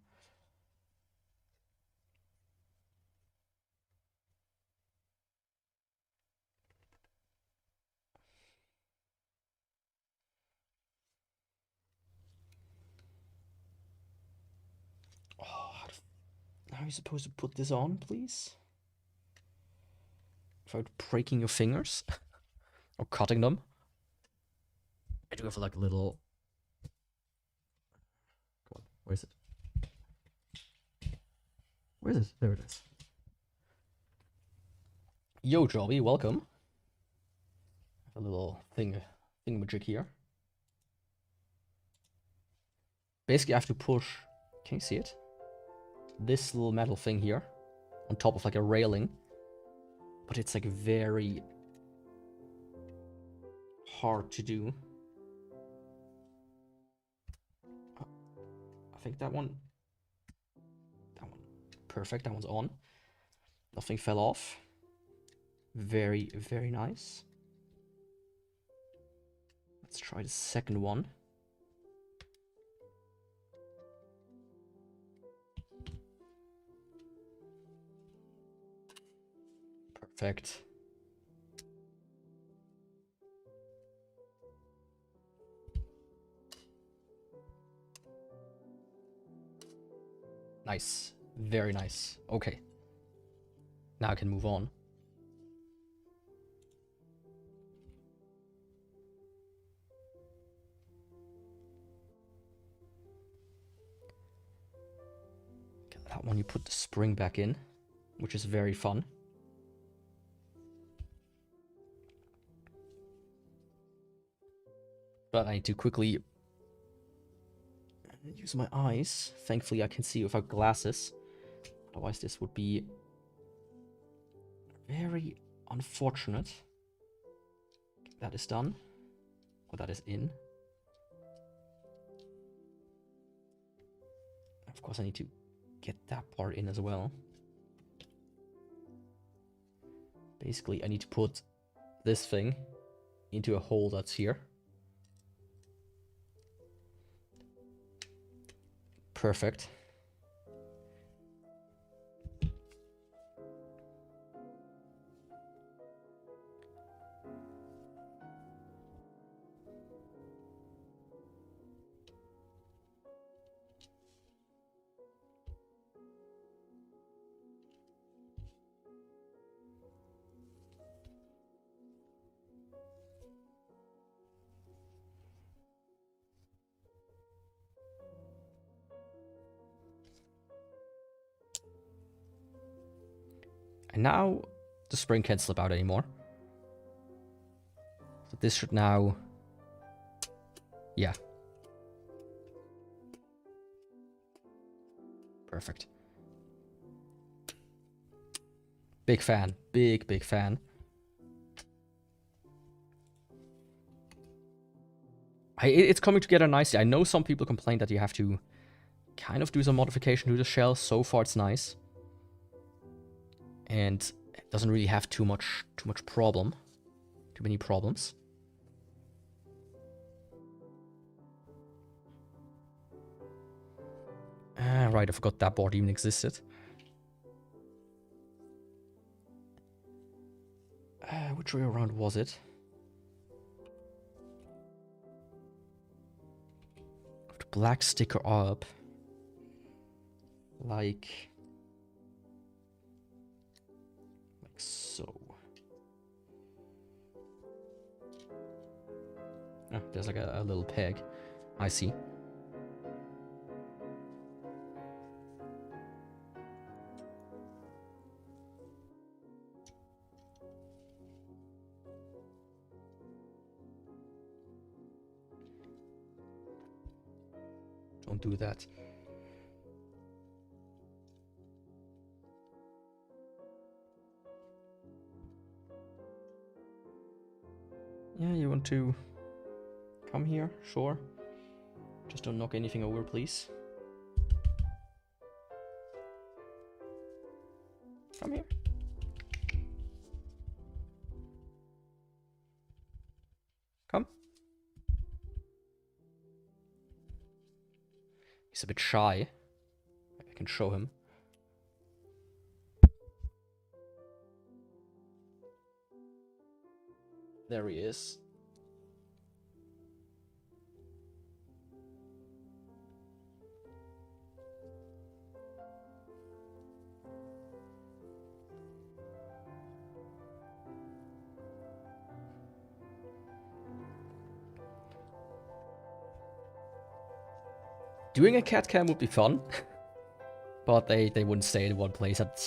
Oh, how are you supposed to put this on, please? Without breaking your fingers? Or cutting them? I do have like a little... Come on, where is it? Where is it? There it is. Yo, Jobby, welcome. A little thingamajig here. Basically, I have to push... Can you see it? This little metal thing here. On top of like a railing. But it's like very... hard to do. I think that one... Perfect, that one's on. Nothing fell off. Very, very nice. Let's try the second one. Perfect. Nice. Very nice. Okay. Now I can move on. That one you put the spring back in, which is very fun. But I need to quickly use my eyes. Thankfully I can see without glasses. Otherwise this would be very unfortunate. That is done. Or that is in. Of course I need to get that part in as well. Basically I need to put this thing into a hole that's here. Perfect. And now the spring can't slip out anymore. So this should now... Yeah. Perfect. Big fan. Big fan. It's coming together nicely. I know some people complain that you have to kind of do some modification to the shell. So far it's nice. And it doesn't really have too many problems. Right, I forgot that board even existed. Which way around was it? The black sticker up. Like so. Oh, there's like a little peg. I see. Don't do that. Yeah, you want to come here? Sure. Just don't knock anything over, please. Come here. Come. He's a bit shy. I can show him. There he is. Doing a cat cam would be fun, but they wouldn't stay in one place at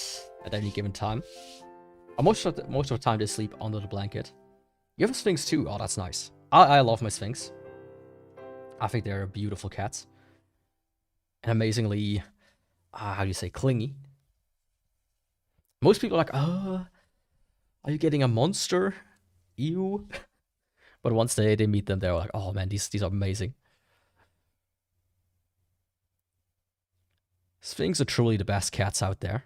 any given time. Most of the time they sleep under the blanket. You have a Sphinx too. Oh, that's nice. I love my Sphinx. I think they're beautiful cats. And amazingly, how do you say, clingy. Most people are like, are you getting a monster? Ew. But once they meet them, they're like, oh man, these are amazing. Sphinx are truly the best cats out there.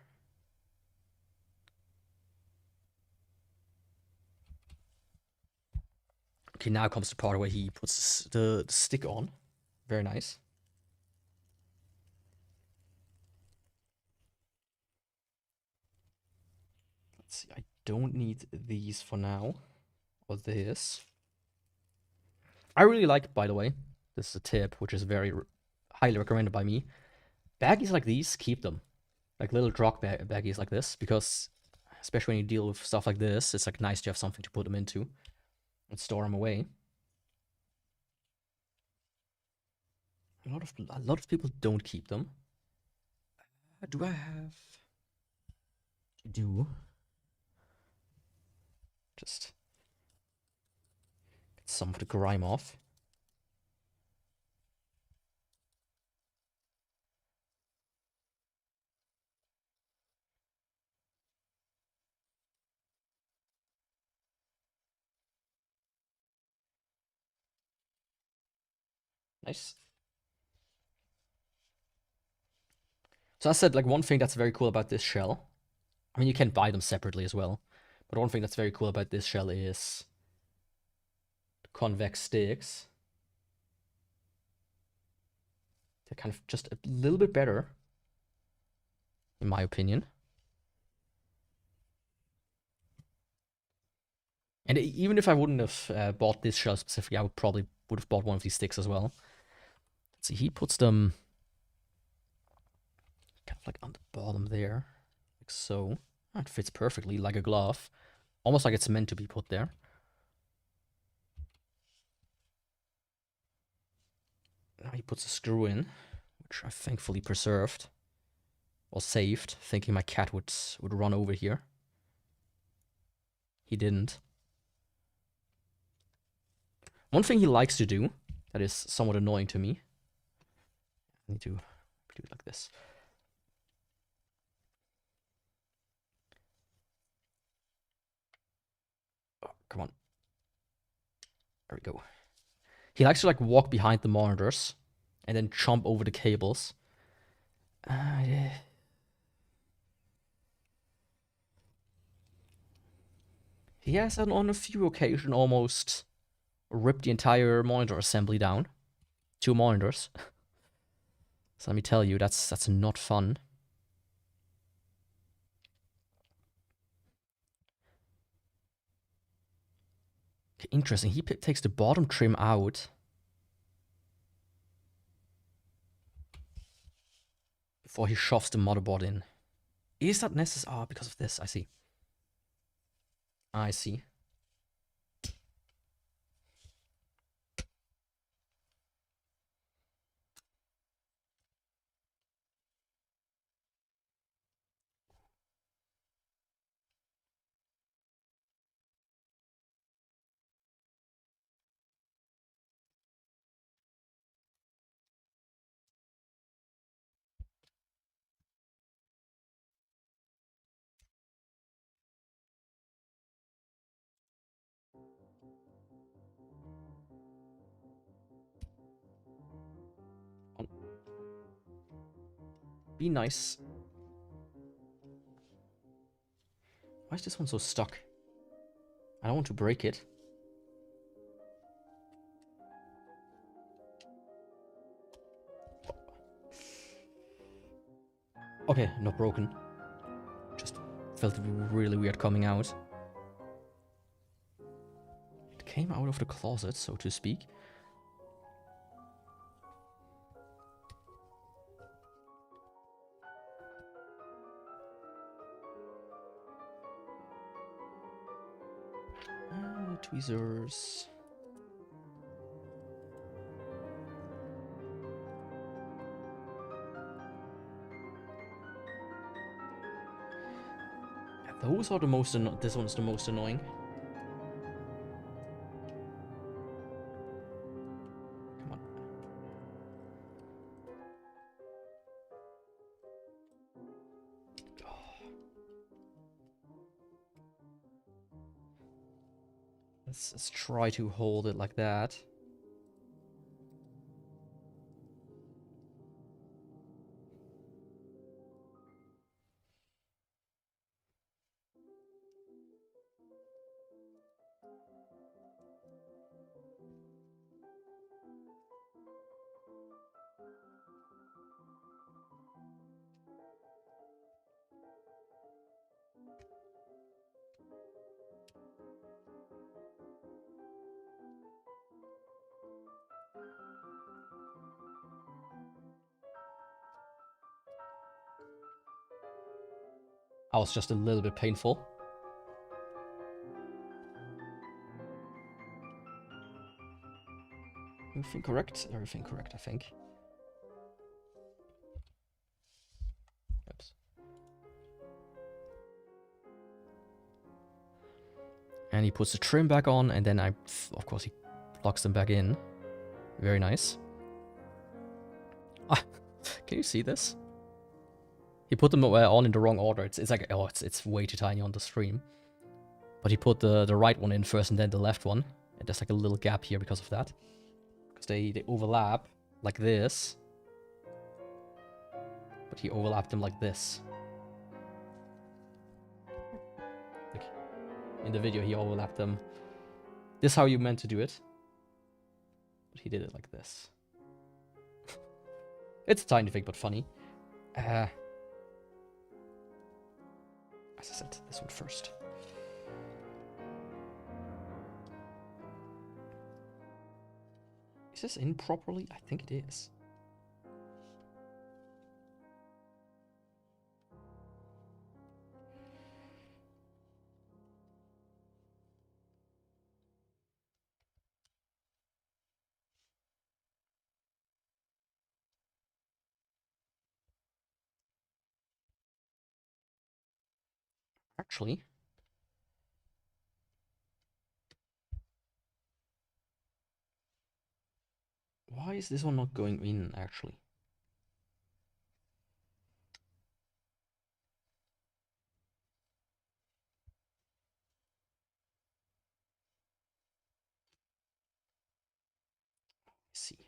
Okay, now comes the part where he puts the stick on. Very nice. Let's see, I don't need these for now. Or this. I really like, by the way, this is a tip, which is very highly recommended by me. Baggies like these, keep them. Like little drop baggies like this, because especially when you deal with stuff like this, it's like nice to have something to put them into and store them away. A lot of people don't keep them. Do I have? I do. Just get some of the grime off. Nice. So I said, like, one thing that's very cool about this shell, I mean, you can buy them separately as well, but one thing that's very cool about this shell is the convex sticks. They're kind of just a little bit better, in my opinion. And even if I wouldn't have bought this shell specifically, I would have bought one of these sticks as well. Let's see, he puts them kind of like on the bottom there, like so. Oh, it fits perfectly, like a glove. Almost like it's meant to be put there. Now he puts a screw in, which I thankfully preserved. Or saved, thinking my cat would run over here. he didn't. One thing he likes to do that is somewhat annoying to me. I need to do it like this. Oh, come on. There we go. He likes to like walk behind the monitors and then jump over the cables. Yeah. He has on a few occasions almost ripped the entire monitor assembly down. 2 monitors. So let me tell you, that's not fun. Okay, interesting. He takes the bottom trim out before he shoves the motherboard in. Is that necessary? Ah, because of this. I see. I see. Be nice. Why is this one so stuck? I don't want to break it. Okay, not broken. Just felt really weird coming out. It came out of the closet, so to speak. Tweezers. Those are the most this one's the most annoying. Come on. Oh. Let's try to hold it like that. I was just a little bit painful. Everything correct? Everything correct, I think. Oops. And he puts the trim back on, and then of course, he plugs them back in. Very nice. Ah, can you see this? He put them on in the wrong order. It's like, oh, it's way too tiny on the stream. But he put the right one in first and then the left one. And there's like a little gap here because of that. Because they overlap like this. But he overlapped them like this. Like in the video, he overlapped them. This is how you meant to do it. But he did it like this. It's a tiny thing, but funny. As I said, this one first. Is this in properly? I think it is. Actually, Why is this one not going in, actually? Let's see.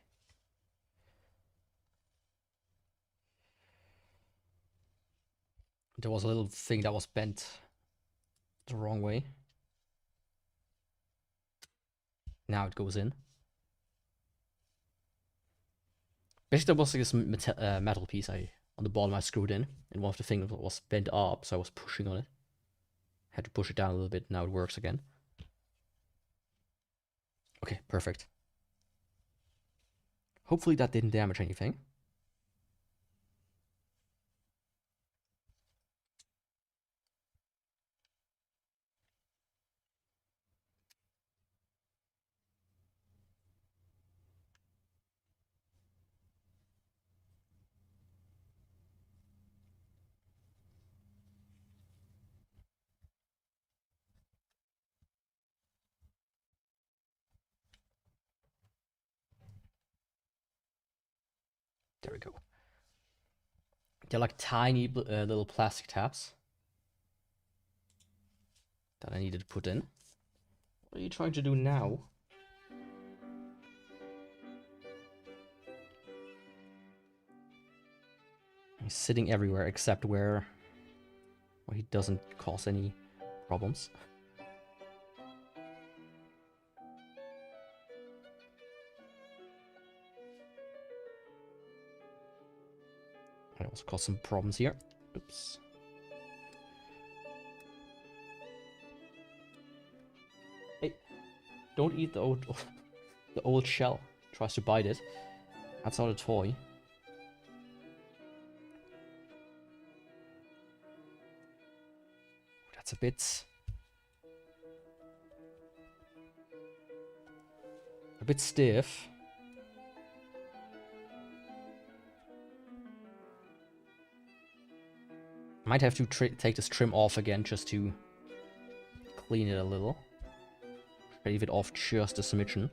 There was a little thing that was bent the wrong way. Now it goes in. Basically, there was like this metal piece on the bottom I screwed in, and one of the things was bent up, so I was pushing on it. Had to push it down a little bit, now it works again. Okay, perfect. Hopefully that didn't damage anything. There we go. They're like tiny little plastic tabs that I needed to put in. What are you trying to do now? He's sitting everywhere except where he doesn't cause any problems. I also caused some problems here. Oops. Hey, don't eat the old shell. Tries to bite it. That's not a toy. That's a bit stiff. Might have to take this trim off again just to clean it a little. Shave it off just a smidgen.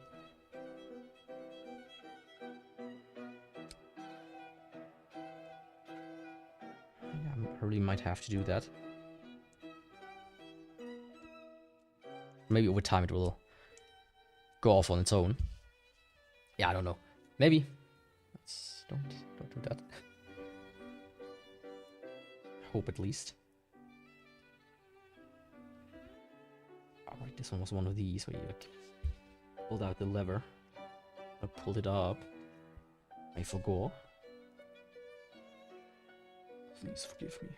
Yeah, I really might have to do that. Maybe over time it will go off on its own. Yeah, I don't know. Maybe. Don't do that. Hope at least. Alright, this one was one of these where you like pulled out the lever. I pulled it up. I forgot. Please forgive me.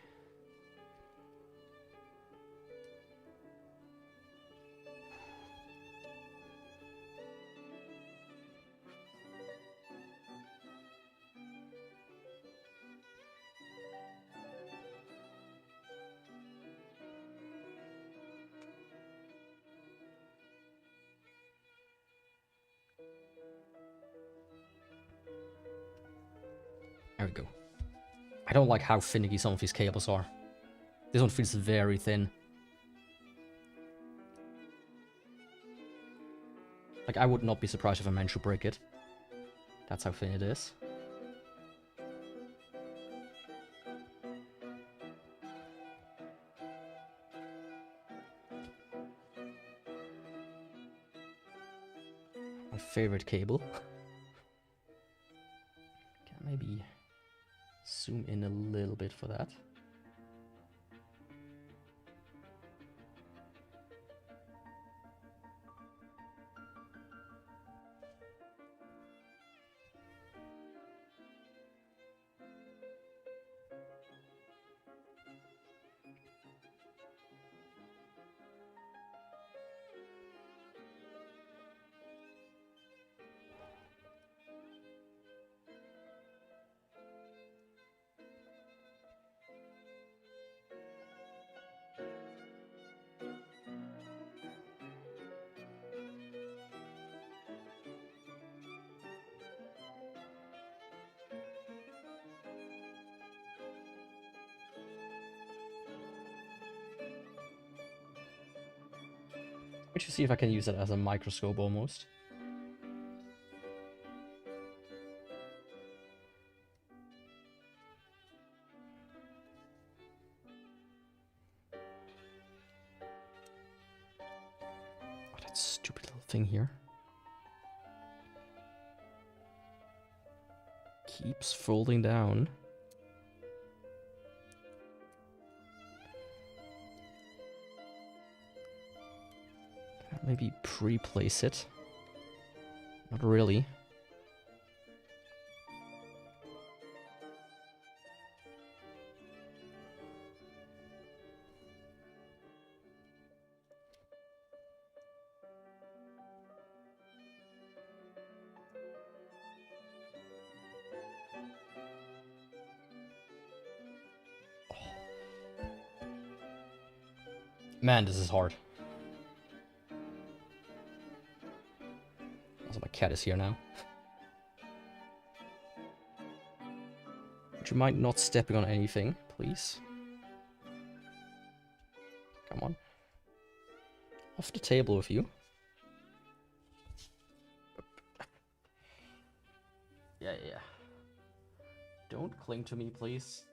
There we go. I don't like how finicky some of these cables are. This one feels very thin. Like, I would not be surprised if I managed to break it. That's how thin it is. My favorite cable. Can maybe zoom in a little bit for that. Let me just see if I can use it as a microscope almost. thing here. Keeps folding down. Can I maybe pre-place it? Not really. Man, this is hard. Also, my cat is here now. Would you mind not stepping on anything, please? Come on. Off the table with you. Yeah. Don't cling to me, please.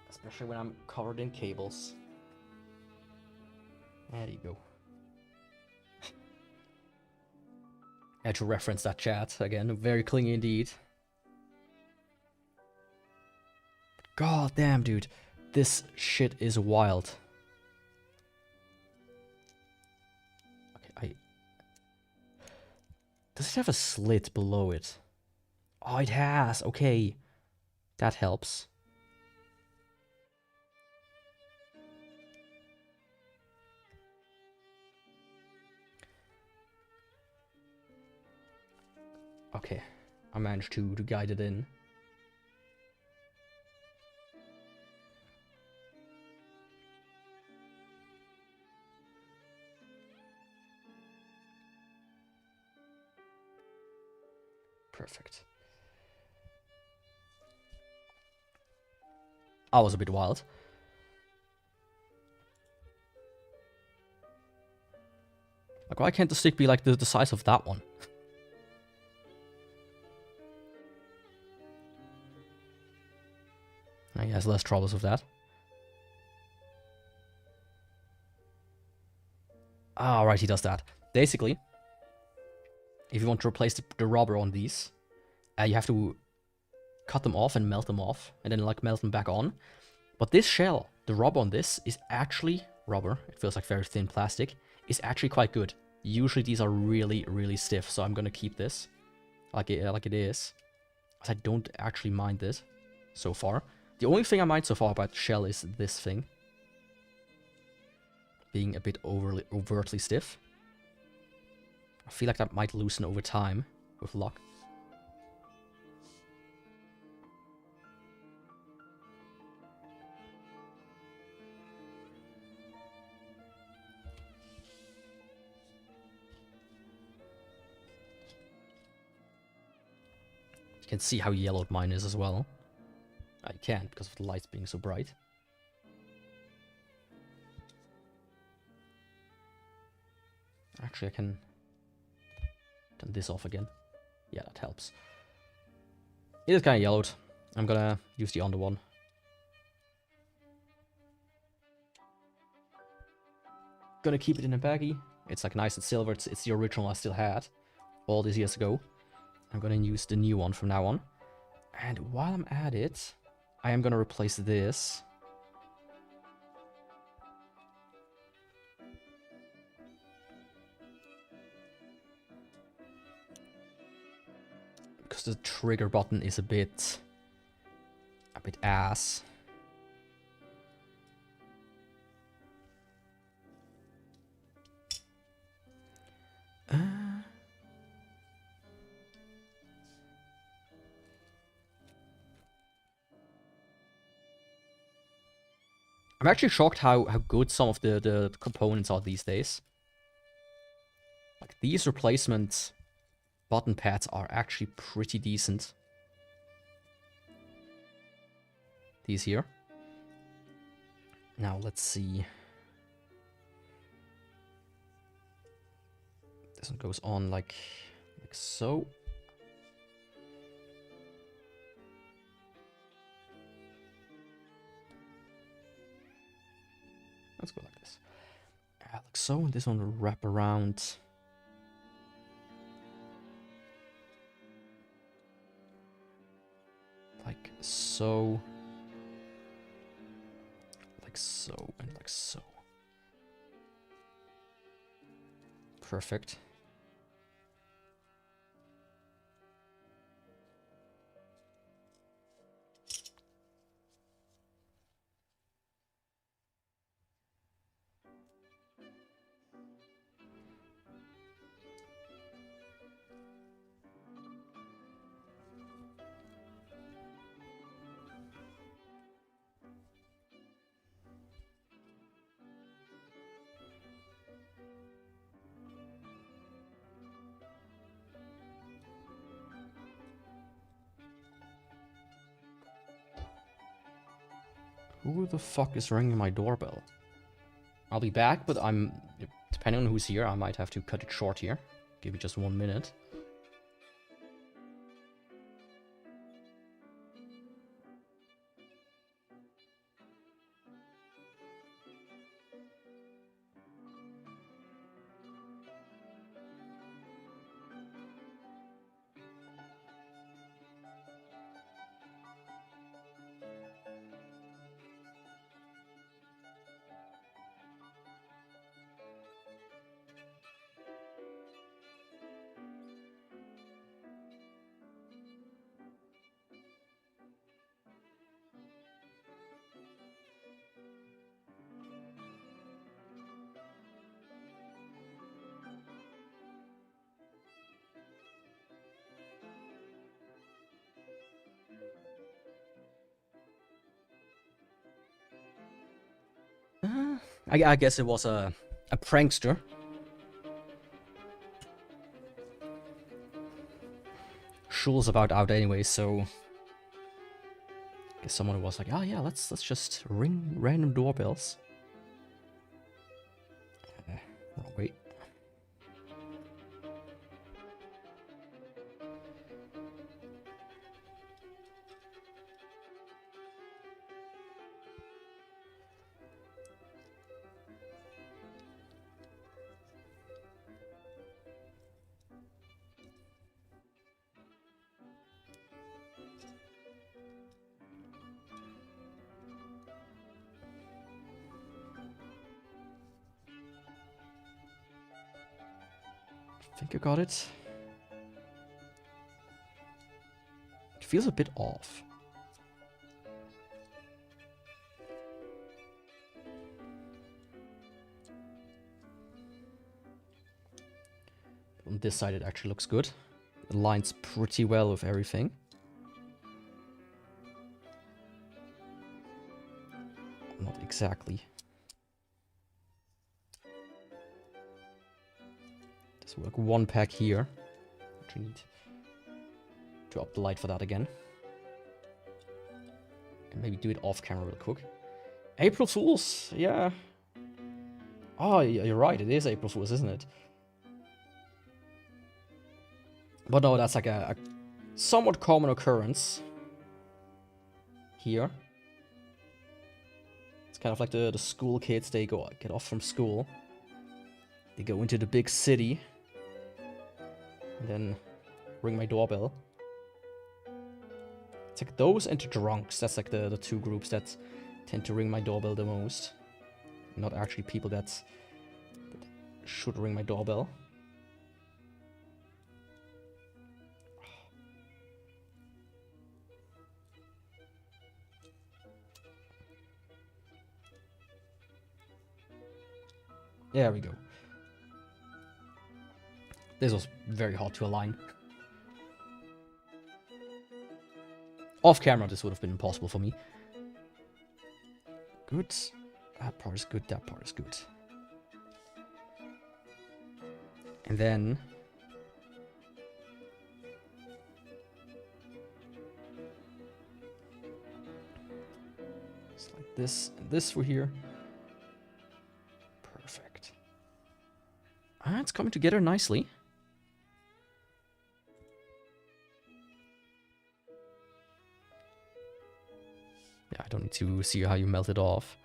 Especially when I'm covered in cables. There you go. I had to reference that chat again. Very clingy indeed. God damn, dude. This shit is wild. Okay, Does it have a slit below it? Oh, it has. Okay. That helps. Okay, I managed to guide it in. Perfect. I was a bit wild. Like, why can't the stick be like the size of that one? He has less troubles with that. Ah, right, he does that. Basically, if you want to replace the rubber on these, you have to cut them off and melt them off, and then like melt them back on. But this shell, the rubber on this, is actually rubber. It feels like very thin plastic. Is actually quite good. Usually these are really, really stiff, so I'm gonna keep this like it is. Because I don't actually mind this so far. The only thing I mind so far about shell is this thing being a bit overtly stiff. I feel like that might loosen over time with luck. You can see how yellowed mine is as well. I can't because of the lights being so bright. Actually, I can turn this off again. Yeah, that helps. It is kind of yellowed. I'm gonna use the under one. Gonna keep it in a baggie. It's like nice and silver. It's the original I still had all these years ago. I'm gonna use the new one from now on. And while I'm at it, I am gonna replace this. Because the trigger button is a bit ass. I'm actually shocked how good some of the components are these days. Like, these replacement button pads are actually pretty decent. These here. Now, let's see. This one goes on like so. Let's go like this. Like so, and this one will wrap around so. Like so, and like so. Perfect. Who the fuck is ringing my doorbell? I'll be back, but depending on who's here, I might have to cut it short here. Give it just 1 minute. I guess it was a prankster. Shul's about out anyway, so I guess someone was like, "Oh yeah, let's just ring random doorbells." Oh, wait. I think I got it. It feels a bit off. On this side it actually looks good. It aligns pretty well with everything. Not exactly. There's like one pack here. Actually need to up the light for that again. And maybe do it off camera real quick. April Fools! Yeah. Oh, you're right. It is April Fools, isn't it? But no, that's like a somewhat common occurrence here. It's kind of like the school kids. They get off from school. They go into the big city. And then ring my doorbell. It's like those and the drunks. That's like the two groups that tend to ring my doorbell the most. Not actually people that should ring my doorbell. There we go. This was very hard to align. Off camera, this would have been impossible for me. Good. That part is good, that part is good. And then... it's like this and this for here. Perfect. Ah, it's coming together nicely. Yeah, I don't need to see how you melt it off.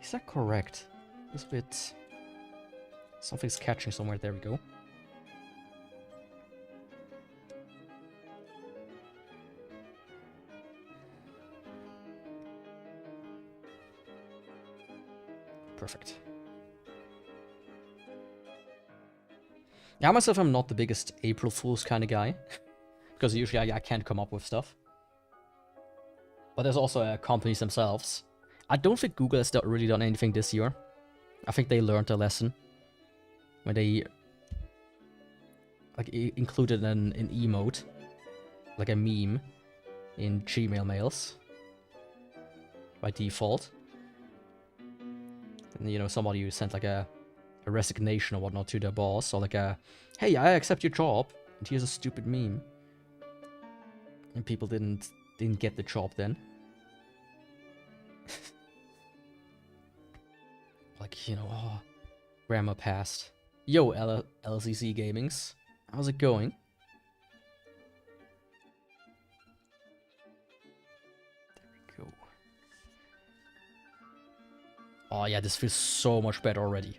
Is that correct? This bit... Something's catching somewhere. There we go. Perfect. Yeah, myself, I'm not the biggest April Fool's kind of guy. Because usually I can't come up with stuff. But there's also companies themselves. I don't think Google has really done anything this year. I think they learned their lesson. When they like included an emote, like a meme, in Gmail mails. By default. And, you know, somebody who sent like a resignation or whatnot to their boss, or like a, hey, I accept your job, and here's a stupid meme. And people didn't get the job then. Like, you know, oh, grandma passed. Yo, LCC Gamings, how's it going? There we go. Oh yeah, this feels so much better already.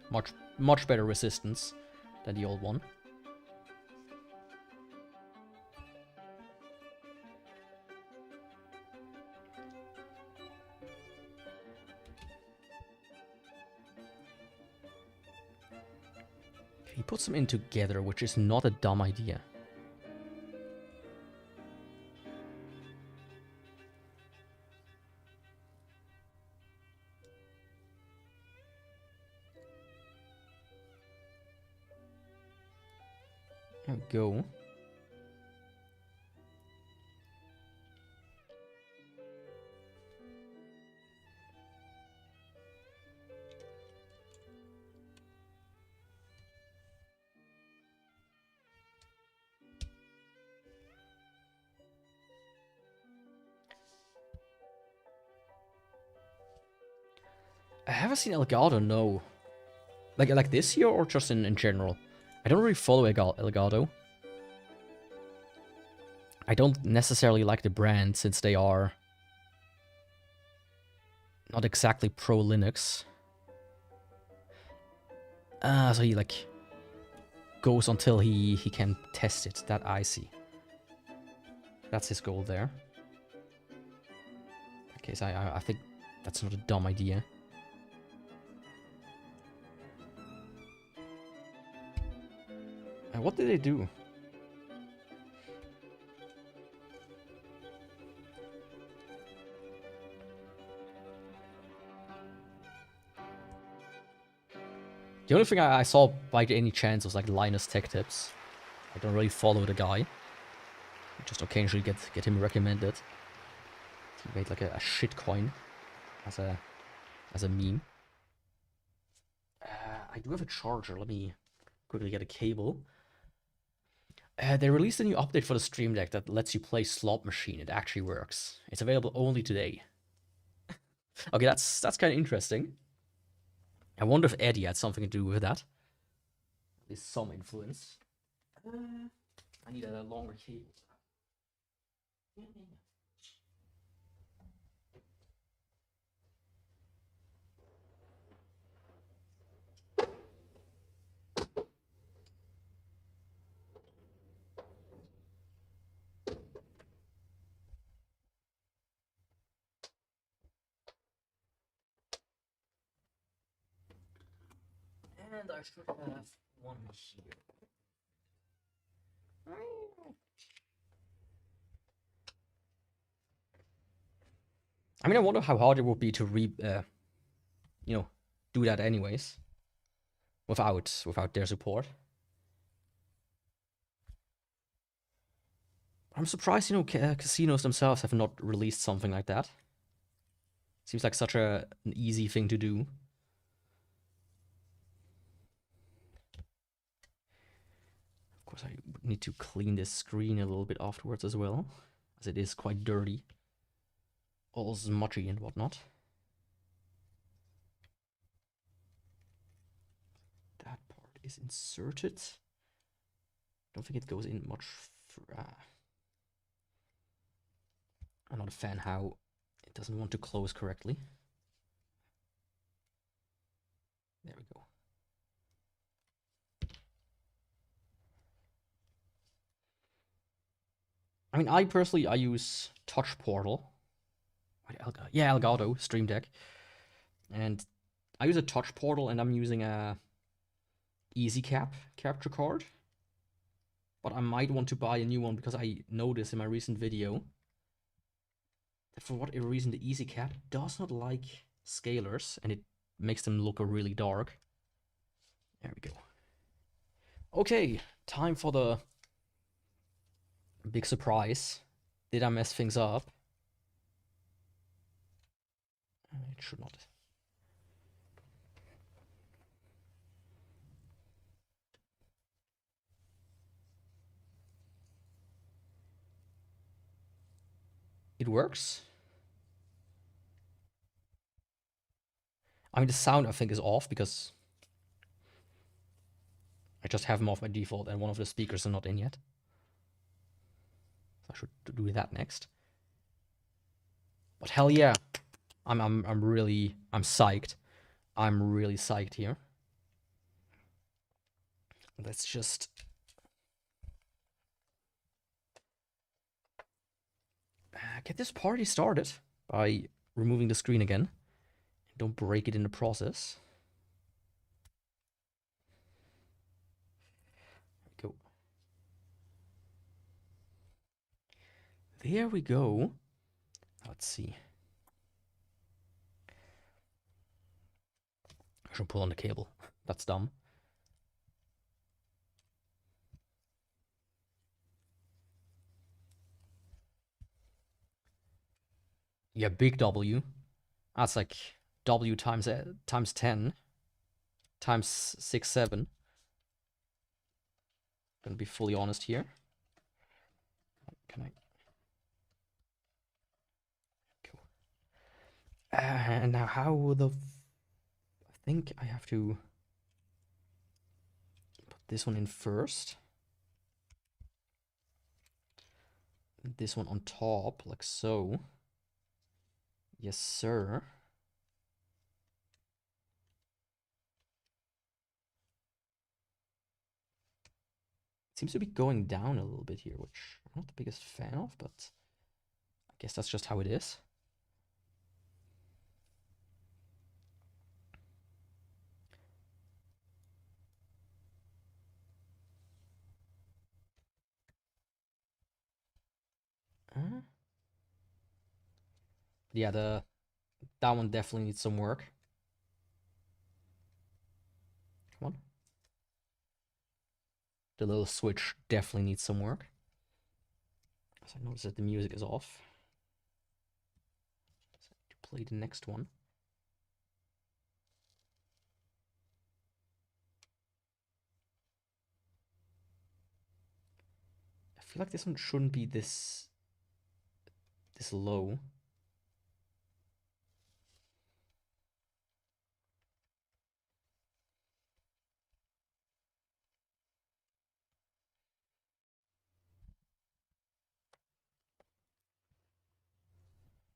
Much better resistance than the old one. He puts them in together, which is not a dumb idea. There we go. I haven't seen Elgato, no. Like this year or just in general? I don't really follow Elgato. I don't necessarily like the brand since they are not exactly pro Linux. So he like goes until he can test it. That I see. That's his goal there. Okay, so I think that's not a dumb idea. What did they do? The only thing I saw by any chance was like Linus Tech Tips. I don't really follow the guy. I just occasionally get him recommended. He made like a shit coin as a meme. I do have a charger. Let me quickly get a cable. They released a new update for the Stream Deck that lets you play Slot Machine. It actually works. It's available only today. Okay, that's kind of interesting. I wonder if Eddie had something to do with that. At least some influence. I need a longer cable. And I should have one here. I mean, I wonder how hard it would be to you know, do that anyways, without their support. I'm surprised, you know, casinos themselves have not released something like that. Seems like such an easy thing to do. Of course, I need to clean this screen a little bit afterwards as well, as it is quite dirty. all smudgy and whatnot. That part is inserted. Don't think it goes in much. I'm not a fan how it doesn't want to close correctly. There we go. I mean, I personally use Touch Portal. Yeah, Elgato Stream Deck, and I use a Touch Portal, and I'm using a EasyCap capture card. But I might want to buy a new one because I noticed in my recent video that for whatever reason the EasyCap does not like scalars, and it makes them look really dark. There we go. Okay, time for the big surprise. Did I mess things up? It should not. It works. I mean, the sound I think is off because I just have them off by default and one of the speakers are not in yet. So I should do that next. But hell yeah, I'm psyched. I'm really psyched here. Let's just get this party started by removing the screen again. Don't break it in the process. There we go. There we go. Let's see. I should pull on the cable. That's dumb. Yeah, big W. That's like W times 10 times 6, 7. Gonna be fully honest here. Can I? Cool. And now how the? I think I have to put this one in first. This one on top, like so. Yes, sir. It seems to be going down a little bit here, which I'm not the biggest fan of, but I guess that's just how it is. Yeah, that one definitely needs some work. Come on. The little switch definitely needs some work. So I notice that the music is off. So I need to play the next one. I feel like this one shouldn't be this low.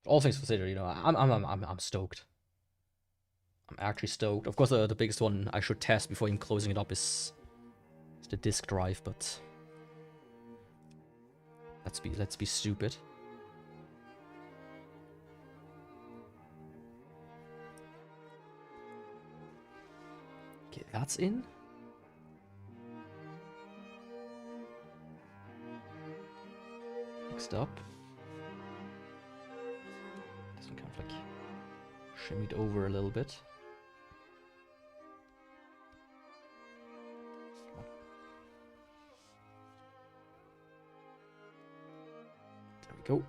All things considered, you know, I'm stoked. I'm actually stoked. Of course, the biggest one I should test before even closing it up is the disk drive, but let's be stupid. Okay, that's in. Next up, this one kind of like shimmied over a little bit. There we go.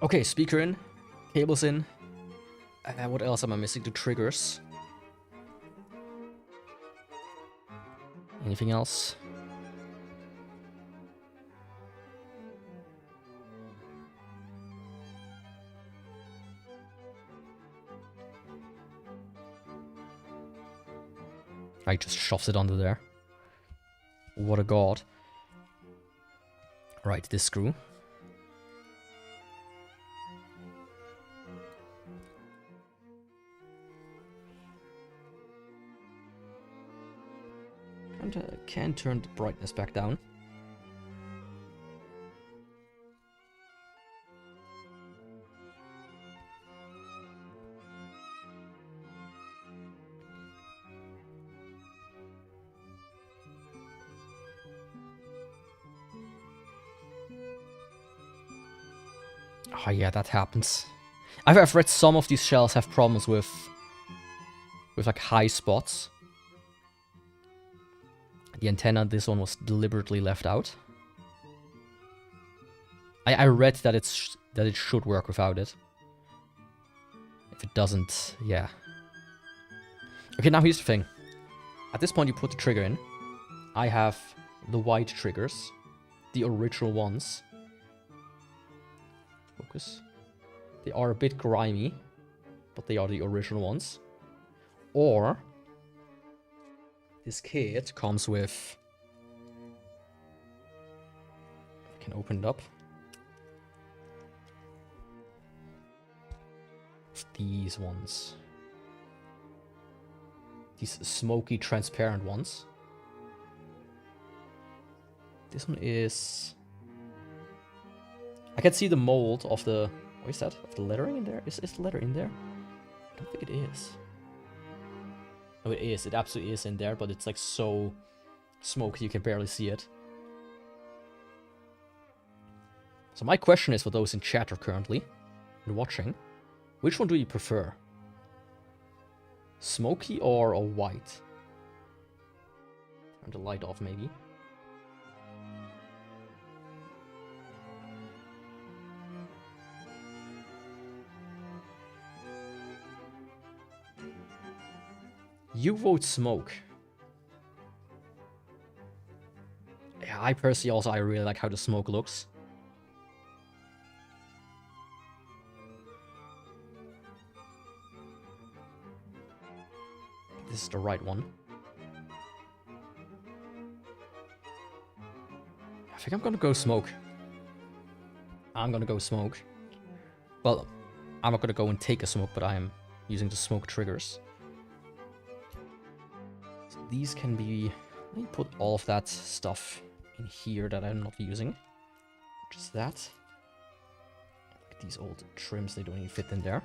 Okay, speaker in, cables in. What else am I missing? The triggers. Anything else? I just shoves it under there. What a god. Right, this screw. And can turn the brightness back down. Oh yeah, that happens. I've read some of these shells have problems with like high spots. The antenna, this one was deliberately left out. I read that it should work without it. If it doesn't, yeah. Okay, now here's the thing. At this point, you put the trigger in. I have the white triggers, the original ones. Focus. They are a bit grimy, but they are the original ones. Or this kit comes with, I can open it up. These ones. These smoky, transparent ones. This one is... I can see the mold of the... What is that? Of the lettering in there? Is the letter in there? I don't think it is. No, it is. It absolutely is in there, but it's like so smoky you can barely see it. So my question is for those in chat or currently and watching, which one do you prefer? Smoky or a white? Turn the light off maybe. You vote smoke. Yeah, I personally also, I really like how the smoke looks. This is the right one. I think I'm gonna go smoke. I'm gonna go smoke. Well, I'm not gonna go and take a smoke, but I am using the smoke triggers. So these can be... Let me put all of that stuff in here that I'm not using. Just that. Like these old trims, they don't even fit in there.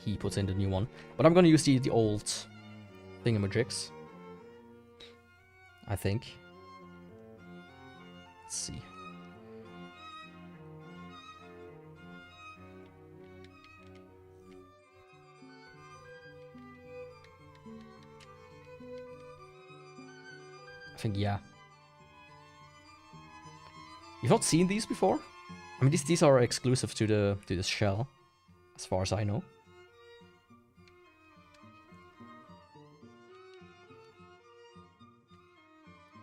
He puts in the new one. But I'm gonna use the old thingamajigs. I think. Let's see. I think, yeah. You've not seen these before? I mean, these are exclusive to this shell, as far as I know.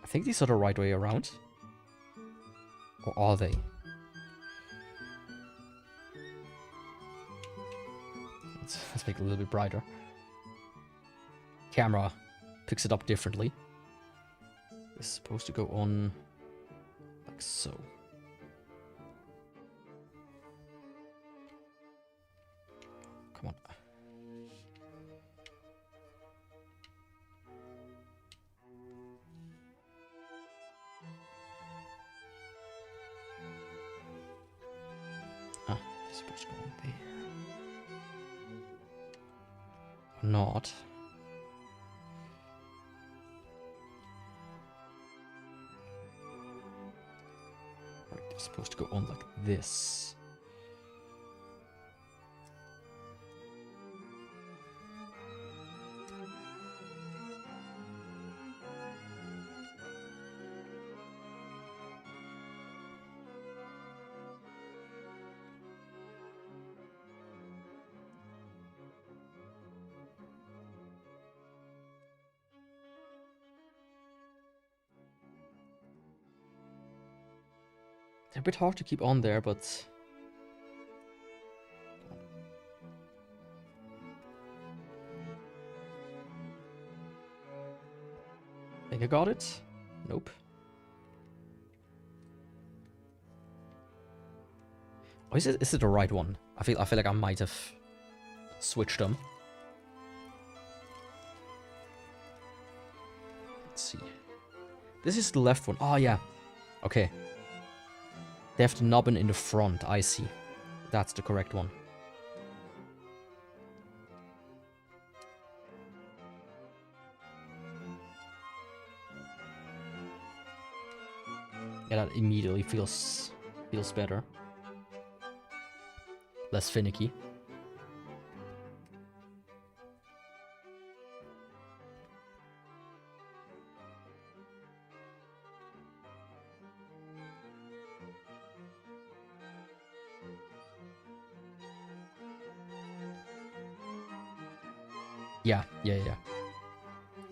I think these are the right way around. Or are they? Let's make it a little bit brighter. Camera picks it up differently. This is supposed to go on like so. Come on. Ah, it's supposed to go on there. Or not. Right, they're supposed to go on like this. A bit hard to keep on there, but... Think I got it? Nope. Oh, is it the right one? I feel like I might have switched them. Let's see. This is the left one. Oh yeah. Okay. They have the nubbin in the front. I see. That's the correct one. Yeah, that immediately feels better. Less finicky. Yeah.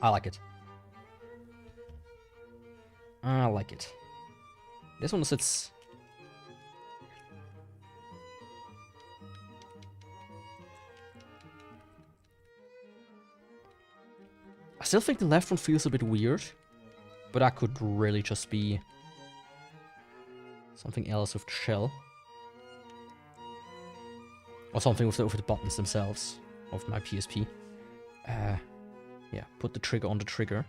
I like it. I like it. This one sits... I still think the left one feels a bit weird, but that could really just be something else with the shell. Or something with the buttons themselves of my PSP. Yeah, put the trigger on the trigger.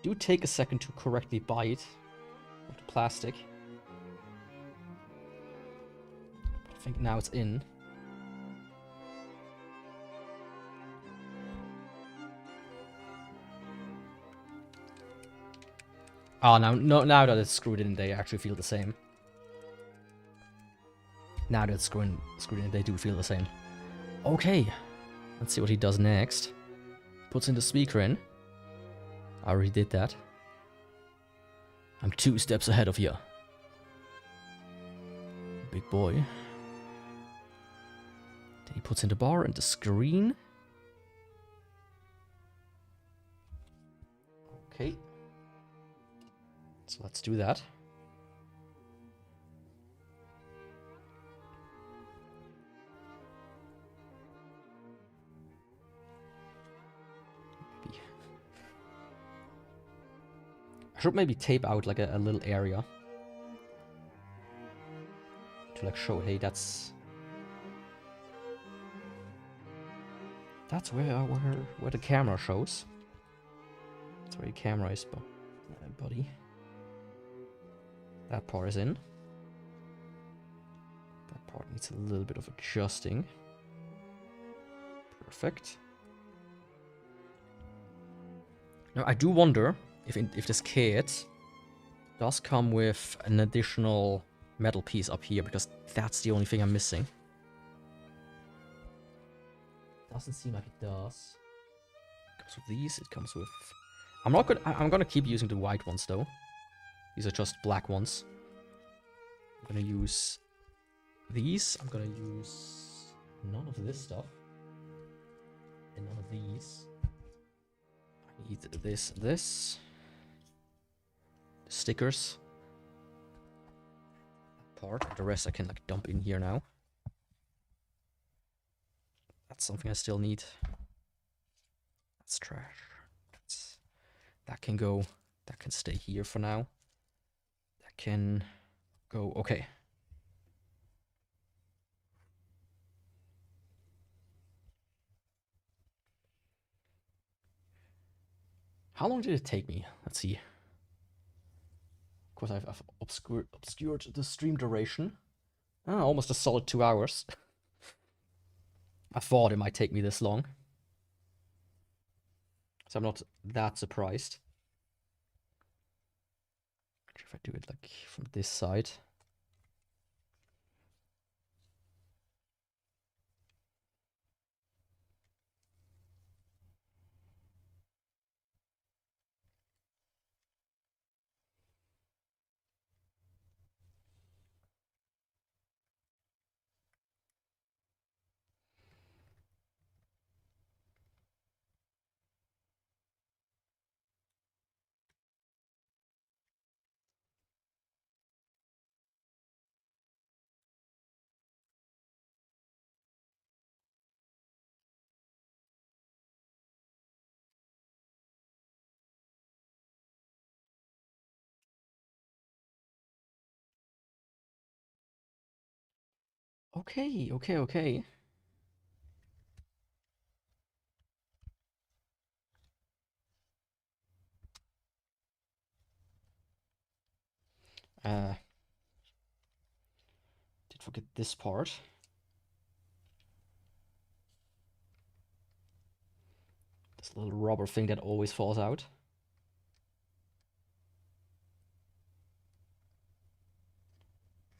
Do take a second to correctly bite of the plastic. I think now it's in. Oh, now that it's screwed in, they actually feel the same. Now that it's screwed in, they do feel the same. Okay, let's see what he does next. Puts in the speaker in. I already did that. I'm 2 steps ahead of you. Big boy. Then he puts in the bar and the screen. Okay. So let's do that. I should maybe tape out like a little area to like show, hey, that's where the camera shows. That's where your camera is, buddy. That part is in. That part needs a little bit of adjusting. Perfect. Now I do wonder if this kit does come with an additional metal piece up here, because that's the only thing I'm missing. Doesn't seem like it does. It comes with these. It comes with... I'm gonna keep using the white ones though. These are just black ones. I'm gonna use these. I'm gonna use none of this stuff. And none of these. I need this. The stickers. That part. The rest I can like dump in here now. That's something I still need. That's trash. That can go. That can stay here for now. That can go. Okay. How long did it take me? Let's see. Of course, I've obscured the stream duration. Almost a solid 2 hours. I thought it might take me this long. So I'm not that surprised. If I do it like from this side. Okay, okay, okay. Did forget this part. This little rubber thing that always falls out.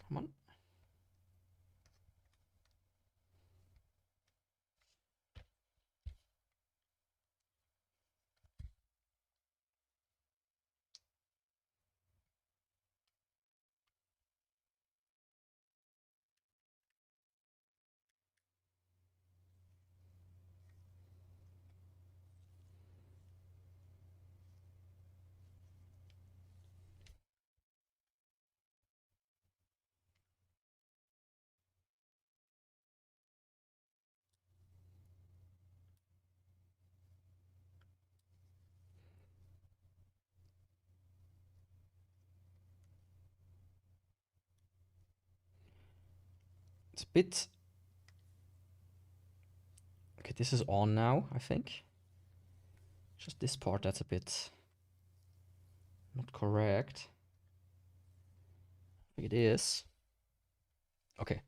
Come on. It's a bit... Okay, this is on now, I think. Just this part that's a bit... not correct. I think it is. Okay.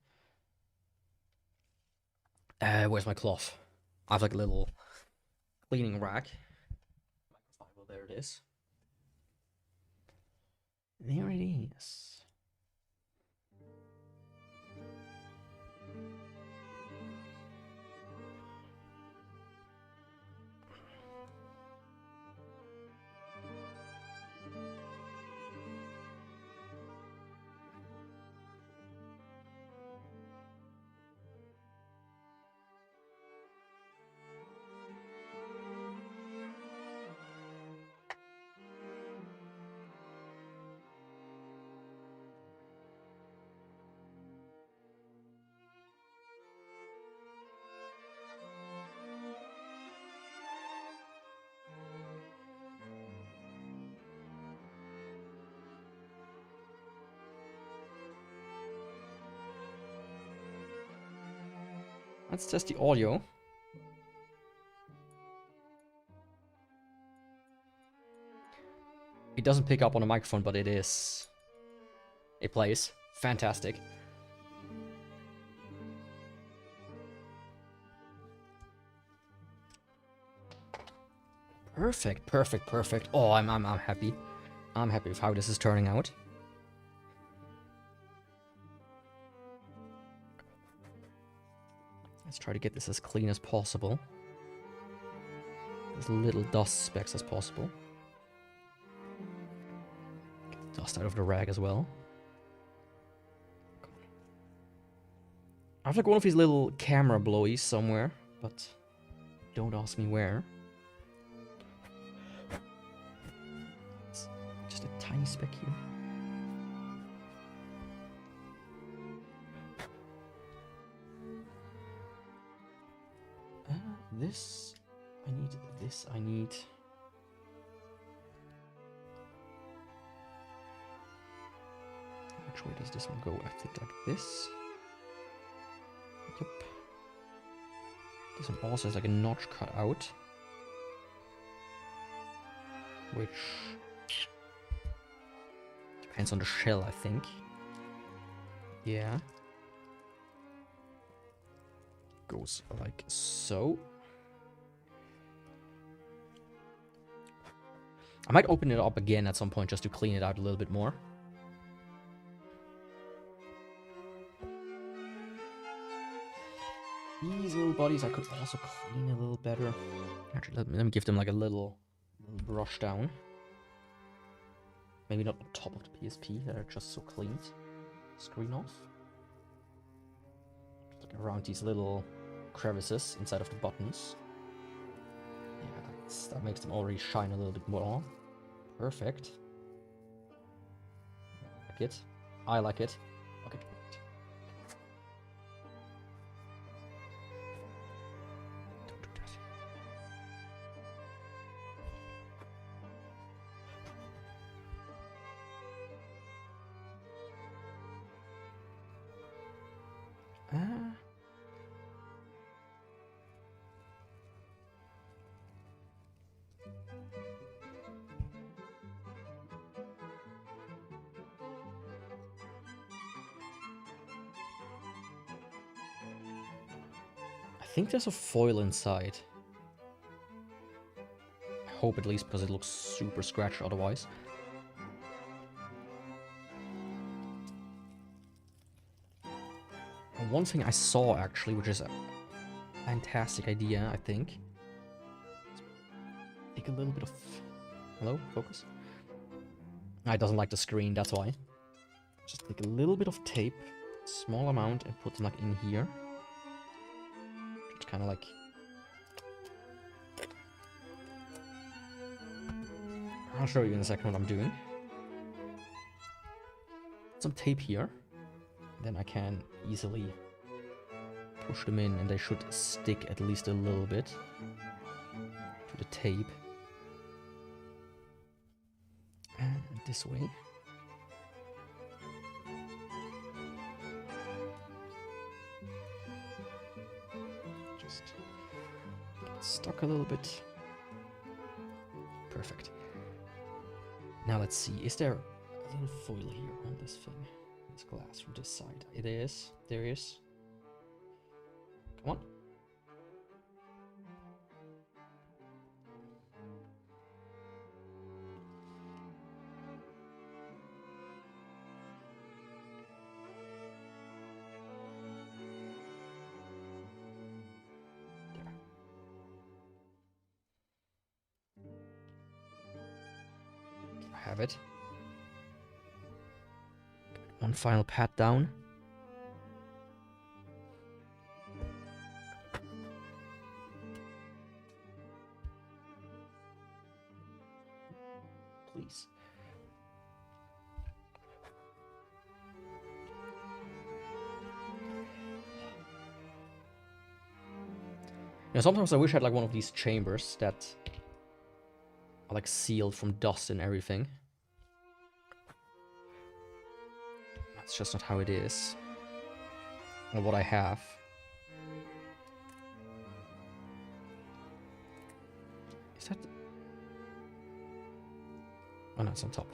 Where's my cloth? I have like a little cleaning rack. Well, there it is. There it is. Let's test the audio. It doesn't pick up on the microphone, but it is... it plays. Fantastic. Perfect, perfect, perfect. Oh, I'm happy. I'm happy with how this is turning out. Let's try to get this as clean as possible. As little dust specks as possible. Get the dust out of the rag as well. I have like one of these little camera blowies somewhere, but don't ask me where. It's just a tiny speck here. This, I need this, I need... Which way does this one go? I think like this. Yep. This one also has like a notch cut out. which depends on the shell, I think. Yeah. Goes like so. I might open it up again at some point just to clean it out a little bit more. These little bodies I could also clean a little better. Actually, let me give them like a little brush down. Maybe not on top of the PSP, they're just so cleaned. Screen off. Just like around these little crevices inside of the buttons. Yeah, that makes them already shine a little bit more. Perfect. Like it. I like it. Okay. Don't do that. I think there's a foil inside. I hope at least, because it looks super scratched otherwise. And one thing I saw actually, which is a fantastic idea, I think. Take a little bit of... Hello? Focus? It doesn't like the screen, that's why. Just take a little bit of tape, small amount, and put them like in here. It's kind of like... I'll show you in a second what I'm doing. Some tape here. Then I can easily push them in and they should stick at least a little bit to the tape. And this way. Just get stuck a little bit. Perfect. Now let's see, is there a little foil here on this thing? This glass from this side. It is. There is. Come on. There. I have it. One final pat down. Please. You know, sometimes I wish I had like one of these chambers that are like sealed from dust and everything. That's just not how it is. Or what I have. Is that... Oh no, it's on top.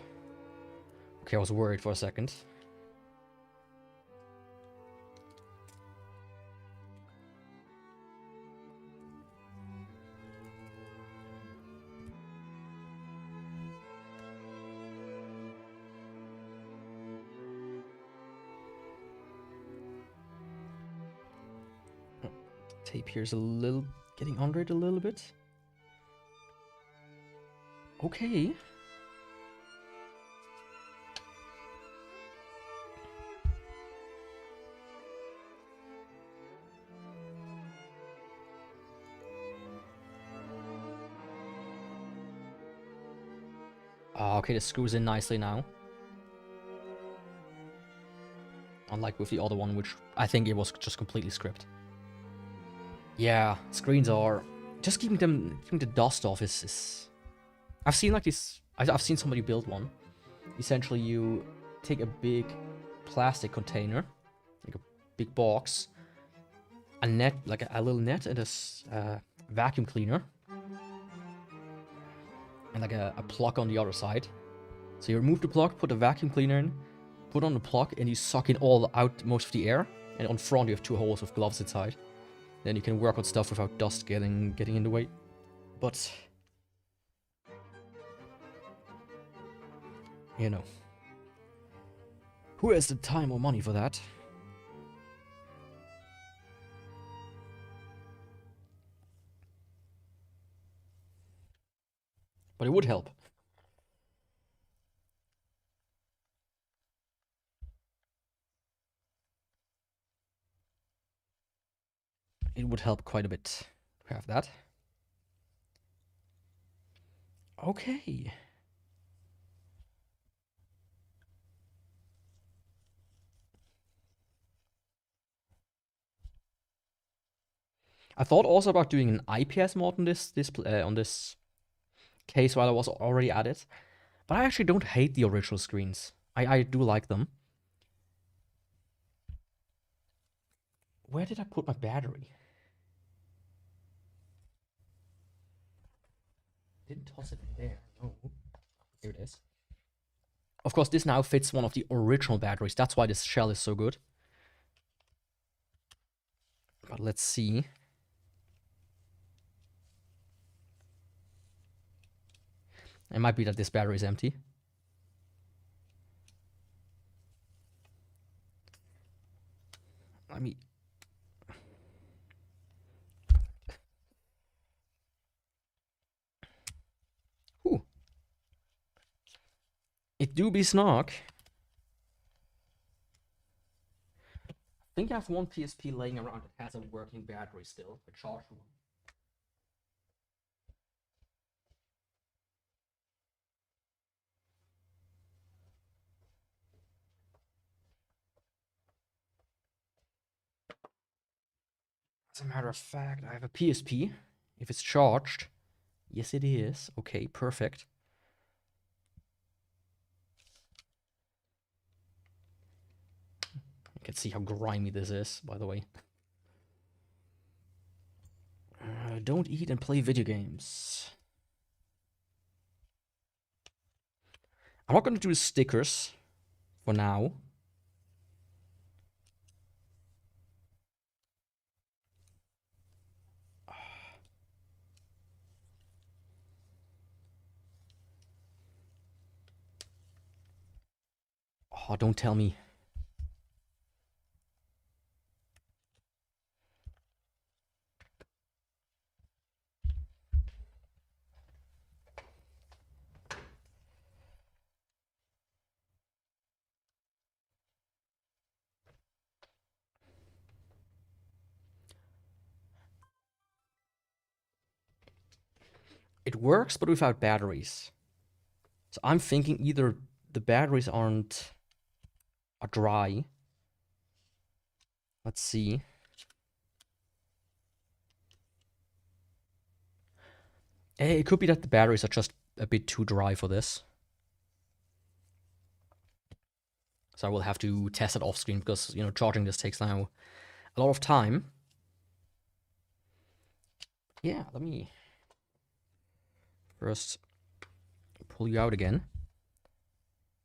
Okay, I was worried for a second. Tape here's a little... getting under it a little bit. Okay. Oh, okay, this screws in nicely now. Unlike with the other one, which I think it was just completely script. Yeah, screens are... just keeping the dust off is... I've seen like this... I've seen somebody build one. Essentially, you take a big plastic container, like a big box, a net, like a little net, and a vacuum cleaner. and like a plug on the other side. So you remove the plug, put the vacuum cleaner in, put on the plug, and you suck in most of the air. And on front you have 2 holes with gloves inside. Then you can work on stuff without dust getting in the way. But you know, who has the time or money for that? But it would help. It would help quite a bit to have that. Okay. I thought also about doing an IPS mod on this case while I was already at it. But I actually don't hate the original screens. I do like them. Where did I put my battery? Didn't toss it in there. No. Here it is. Of course, this now fits one of the original batteries. That's why this shell is so good. But let's see. It might be that this battery is empty. Let me... Ooh. It do be snark. I think I have one PSP laying around that has a working battery still, a charged one. As a matter of fact, I have a PSP. If it's charged, yes it is. Okay, perfect. You can see how grimy this is, by the way. Don't eat and play video games. I'm not going to do stickers for now. Oh, don't tell me. It works, but without batteries. So I'm thinking either the batteries are dry. Let's see. It could be that the batteries are just a bit too dry for this. So I will have to test it off screen because, you know, charging this takes now a lot of time. Yeah, let me first pull you out again.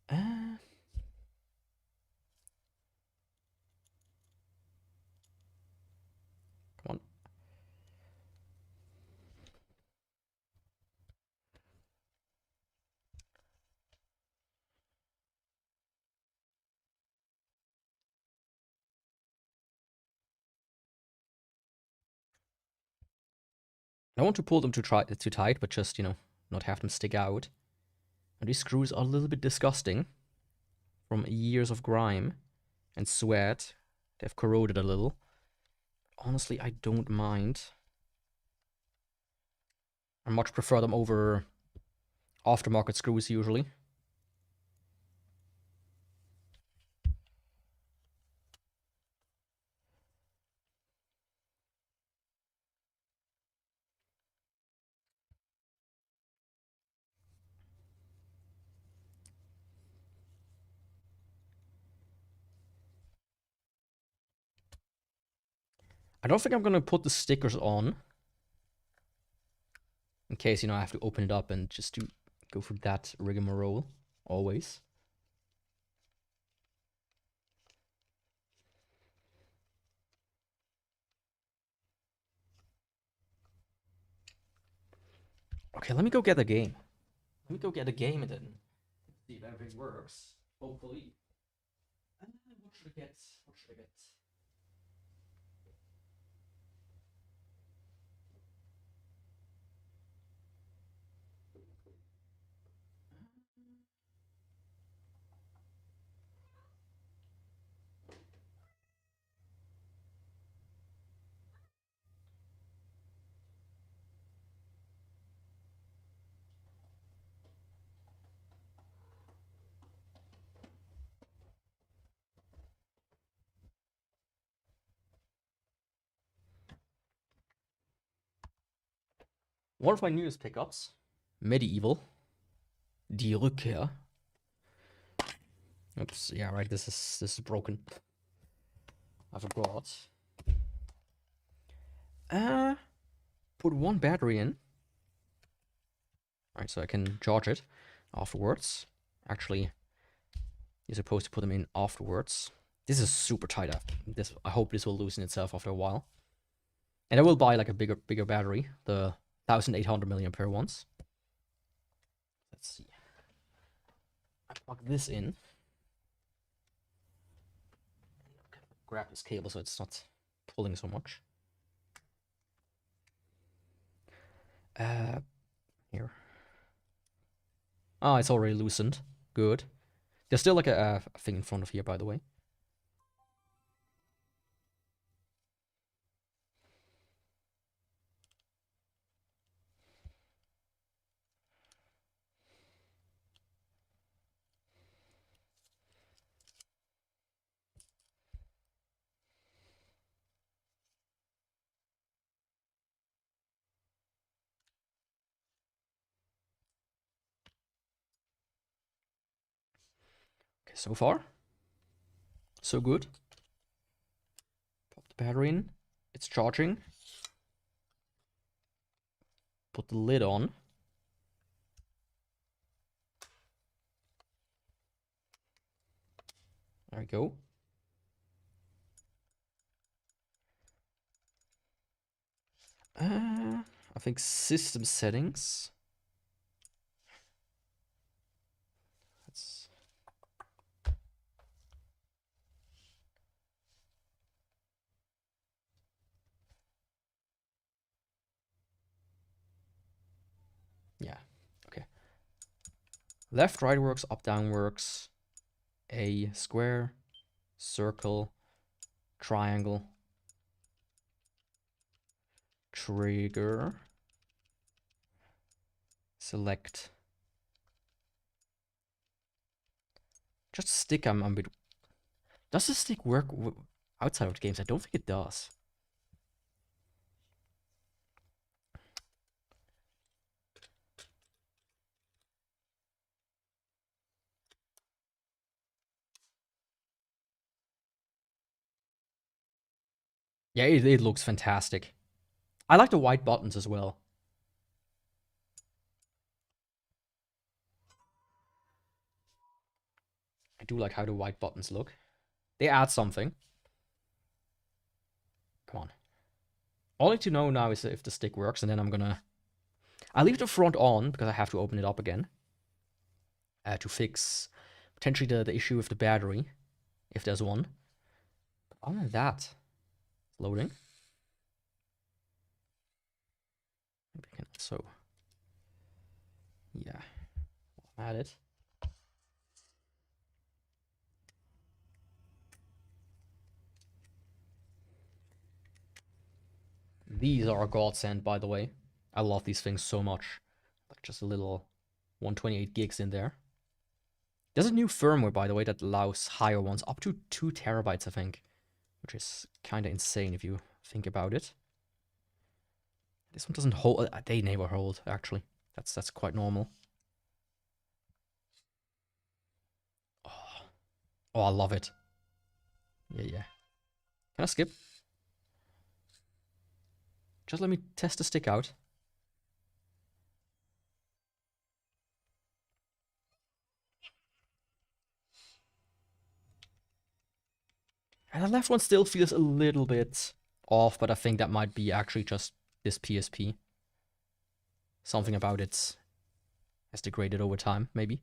Come on. I don't want to pull them too tight, but just, you know, not have them stick out. And these screws are a little bit disgusting from years of grime and sweat. They've corroded a little. Honestly, I don't mind. I much prefer them over aftermarket screws usually. I don't think I'm gonna put the stickers on In case, you know, I have to open it up and just go through that rigmarole, always. Okay, let me go get a game. Let me go get a game and then see if everything works. Hopefully. What should I get? What should I get? One of my newest pickups, Medieval, Die Rückkehr. Oops, yeah, right. This is broken. I forgot. Put one battery in. Alright, so I can charge it afterwards. Actually, you're supposed to put them in afterwards. This is super tight. I hope this will loosen itself after a while. And I will buy like a bigger battery, the 1800 milliampere ones. Let's see. I plug this in. Grab this cable so it's not pulling so much. Here. Oh, it's already loosened. Good. There's still like a thing in front of here, by the way. Okay, so far, so good. Pop the battery in. It's charging. Put the lid on. There we go. I think system settings. Let's... Yeah, okay. Left, right works, up, down works. A square, circle, triangle, trigger, select. Just stick, I'm a bit... Does the stick work outside of games? I don't think it does. Yeah, it looks fantastic. I like the white buttons as well. I do like how the white buttons look. They add something. Come on. All I need to know now is if the stick works, and then I'm gonna... I leave the front on, because I have to open it up again. To fix potentially the issue with the battery, if there's one. But other than that, it's loading. Maybe I can also... Yeah, add it. These are a godsend, by the way. I love these things so much. Like just a little 128 gigs in there. There's a new firmware, by the way, that allows higher ones, up to 2 terabytes, I think. Which is kind of insane if you think about it. This one doesn't hold... They never hold, actually. That's quite normal. Oh, I love it. Yeah. Can I skip? Just let me test the stick out. And the left one still feels a little bit off, but I think that might be actually just this PSP. Something about it has degraded over time, maybe.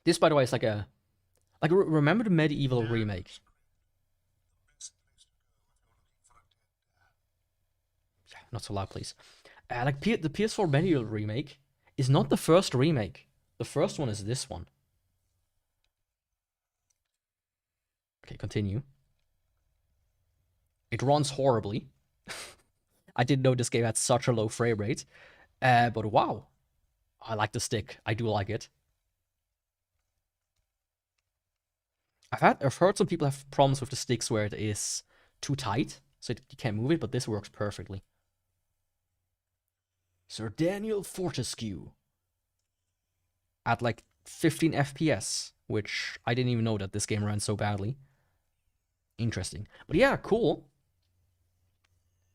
This, by the way, is like a... Like, remember the Medieval remake? Yeah, not so loud, please. Like, the PS4 Medieval remake is not the first remake. The first one is this one. Okay, continue. It runs horribly. I didn't know this game had such a low frame rate. But wow. I like the stick. I do like it. I've heard some people have problems with the sticks where it is too tight, so you can't move it, but this works perfectly. Sir Daniel Fortescue. At like 15 FPS, which I didn't even know that this game ran so badly. Interesting. But yeah, cool.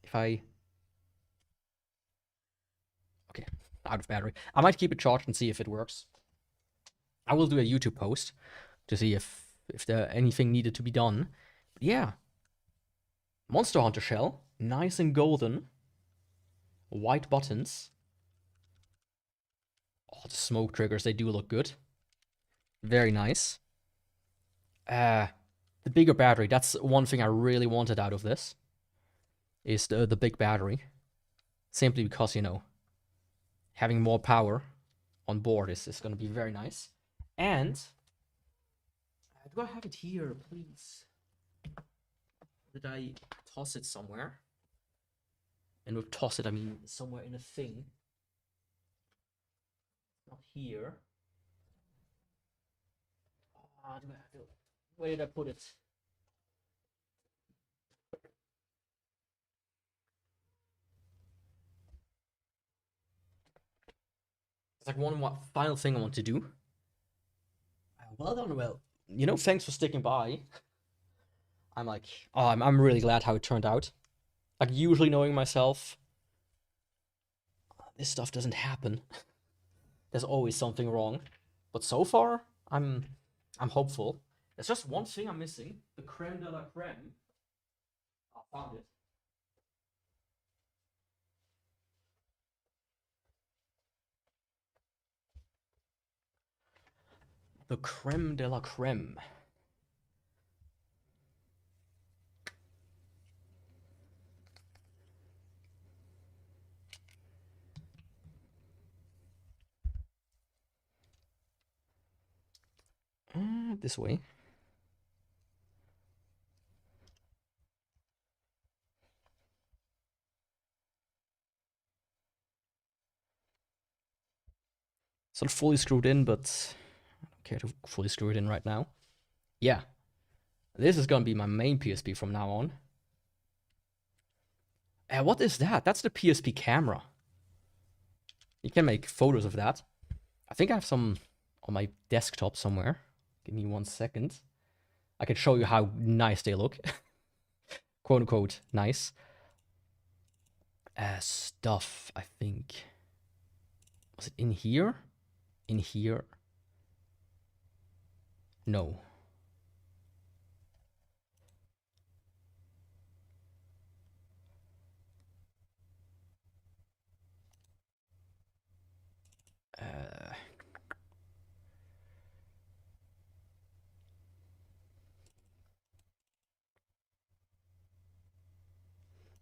If I... Okay, out of battery. I might keep it charged and see if it works. I will do a YouTube post to see if there anything needed to be done. But yeah. Monster Hunter shell. Nice and golden. White buttons. Oh, the smoke triggers, they do look good. Very nice. The bigger battery, that's one thing I really wanted out of this. Is the big battery. Simply because, you know, having more power on board is going to be very nice. And do I have it here, please? Did I toss it somewhere? And with toss it, I mean somewhere in a thing. Not here. Do I have to... Where did I put it? It's like one final thing I want to do. Well done, well. You know, thanks for sticking by. I'm like, oh, I'm really glad how it turned out. Like, usually knowing myself, this stuff doesn't happen. There's always something wrong. But so far, I'm hopeful. There's just one thing I'm missing. The creme de la creme. I found it. The creme de la creme. This way. It's not fully screwed in, but I don't care to fully screw it in right now. Yeah. This is gonna be my main PSP from now on. What is that? That's the PSP camera. You can make photos of that. I think I have some on my desktop somewhere. Give me 1 second. I can show you how nice they look. Quote unquote nice. Stuff, I think. Was it in here? In here? No.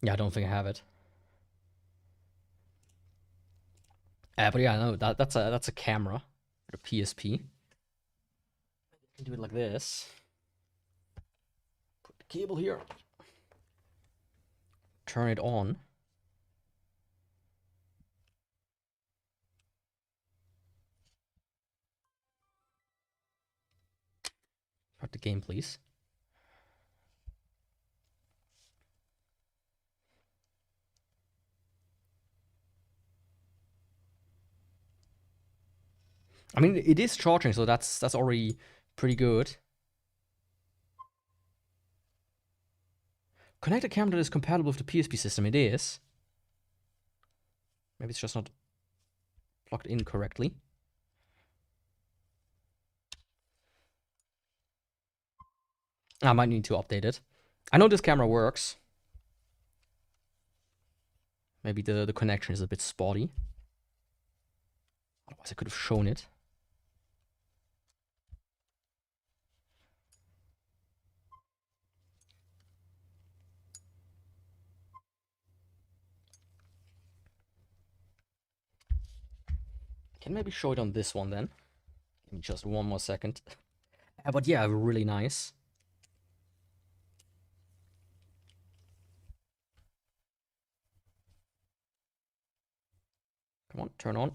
Yeah, I don't think I have it. But yeah, no, that's a camera, a PSP. You can do it like this. Put the cable here. Turn it on. Start the game, please. I mean, it is charging, so that's already pretty good. Connect a camera that is compatible with the PSP system. It is. Maybe it's just not plugged in correctly. I might need to update it. I know this camera works. Maybe the connection is a bit spotty. Otherwise I could have shown it. Can maybe show it on this one then. Give me just one more second. But yeah, really nice. Come on, turn on.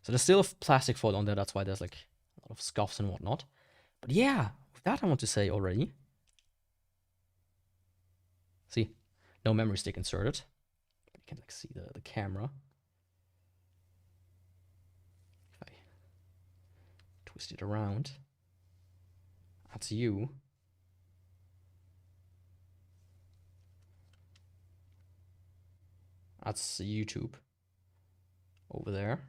So there's still a plastic foil on there, that's why there's like a lot of scuffs and whatnot. But yeah, with that I want to say already. See, no memory stick inserted. You can like see the camera. If I twist it around, that's you. That's YouTube over there.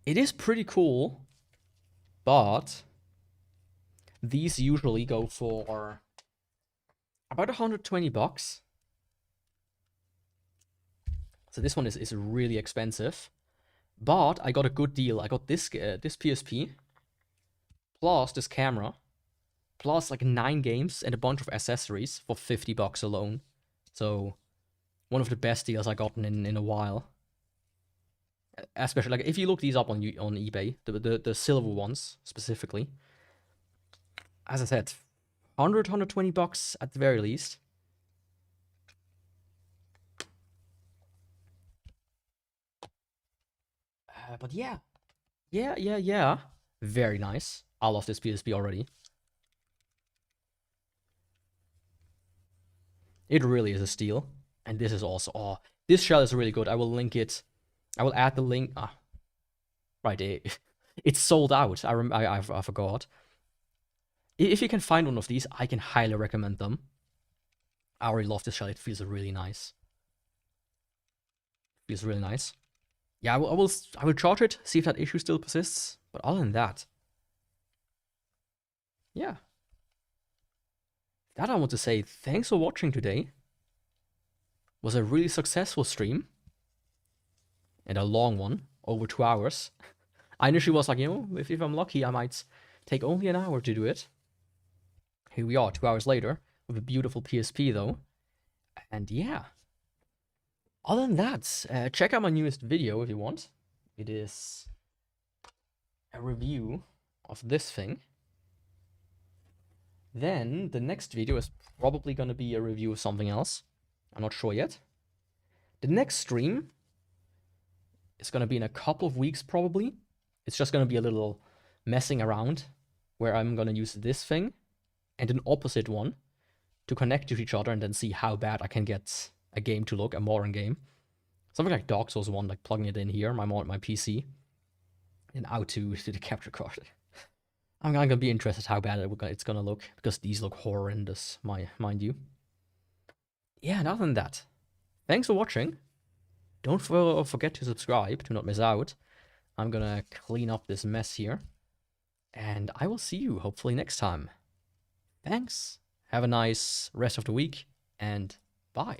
It is pretty cool, but these usually go for about 120 bucks. So this one is really expensive, but I got a good deal. I got this PSP, plus this camera, plus like 9 games and a bunch of accessories for 50 bucks alone. So one of the best deals I gotten in a while. Especially like if you look these up on eBay, the silver ones specifically. As I said, 120 bucks at the very least. But yeah. Very nice. I love this PSP already. It really is a steal. And this is also, oh, this shell is really good. I will link it. I will add the link. Right, it's sold out. I forgot. If you can find one of these, I can highly recommend them. I already love this shell. It feels really nice. Feels really nice. Yeah, I will charge it, see if that issue still persists. But other than that, yeah. That I want to say thanks for watching today. It was a really successful stream. And a long one, over 2 hours. I initially was like, you know, if I'm lucky, I might take only an hour to do it. Here we are, 2 hours later, with a beautiful PSP though. And yeah. Other than that, check out my newest video if you want. It is a review of this thing. Then the next video is probably going to be a review of something else. I'm not sure yet. The next stream is going to be in a couple of weeks probably. It's just going to be a little messing around where I'm going to use this thing and an opposite one to connect to each other and then see how bad I can get a game to look, a modern game. Something like Dark Souls 1, like plugging it in here, my PC, and out to the capture card. I'm gonna be interested how bad it's gonna look, because these look horrendous, mind you. Yeah, and other than that, thanks for watching. Don't forget to subscribe to not miss out. I'm gonna clean up this mess here, and I will see you hopefully next time. Thanks, have a nice rest of the week, and bye.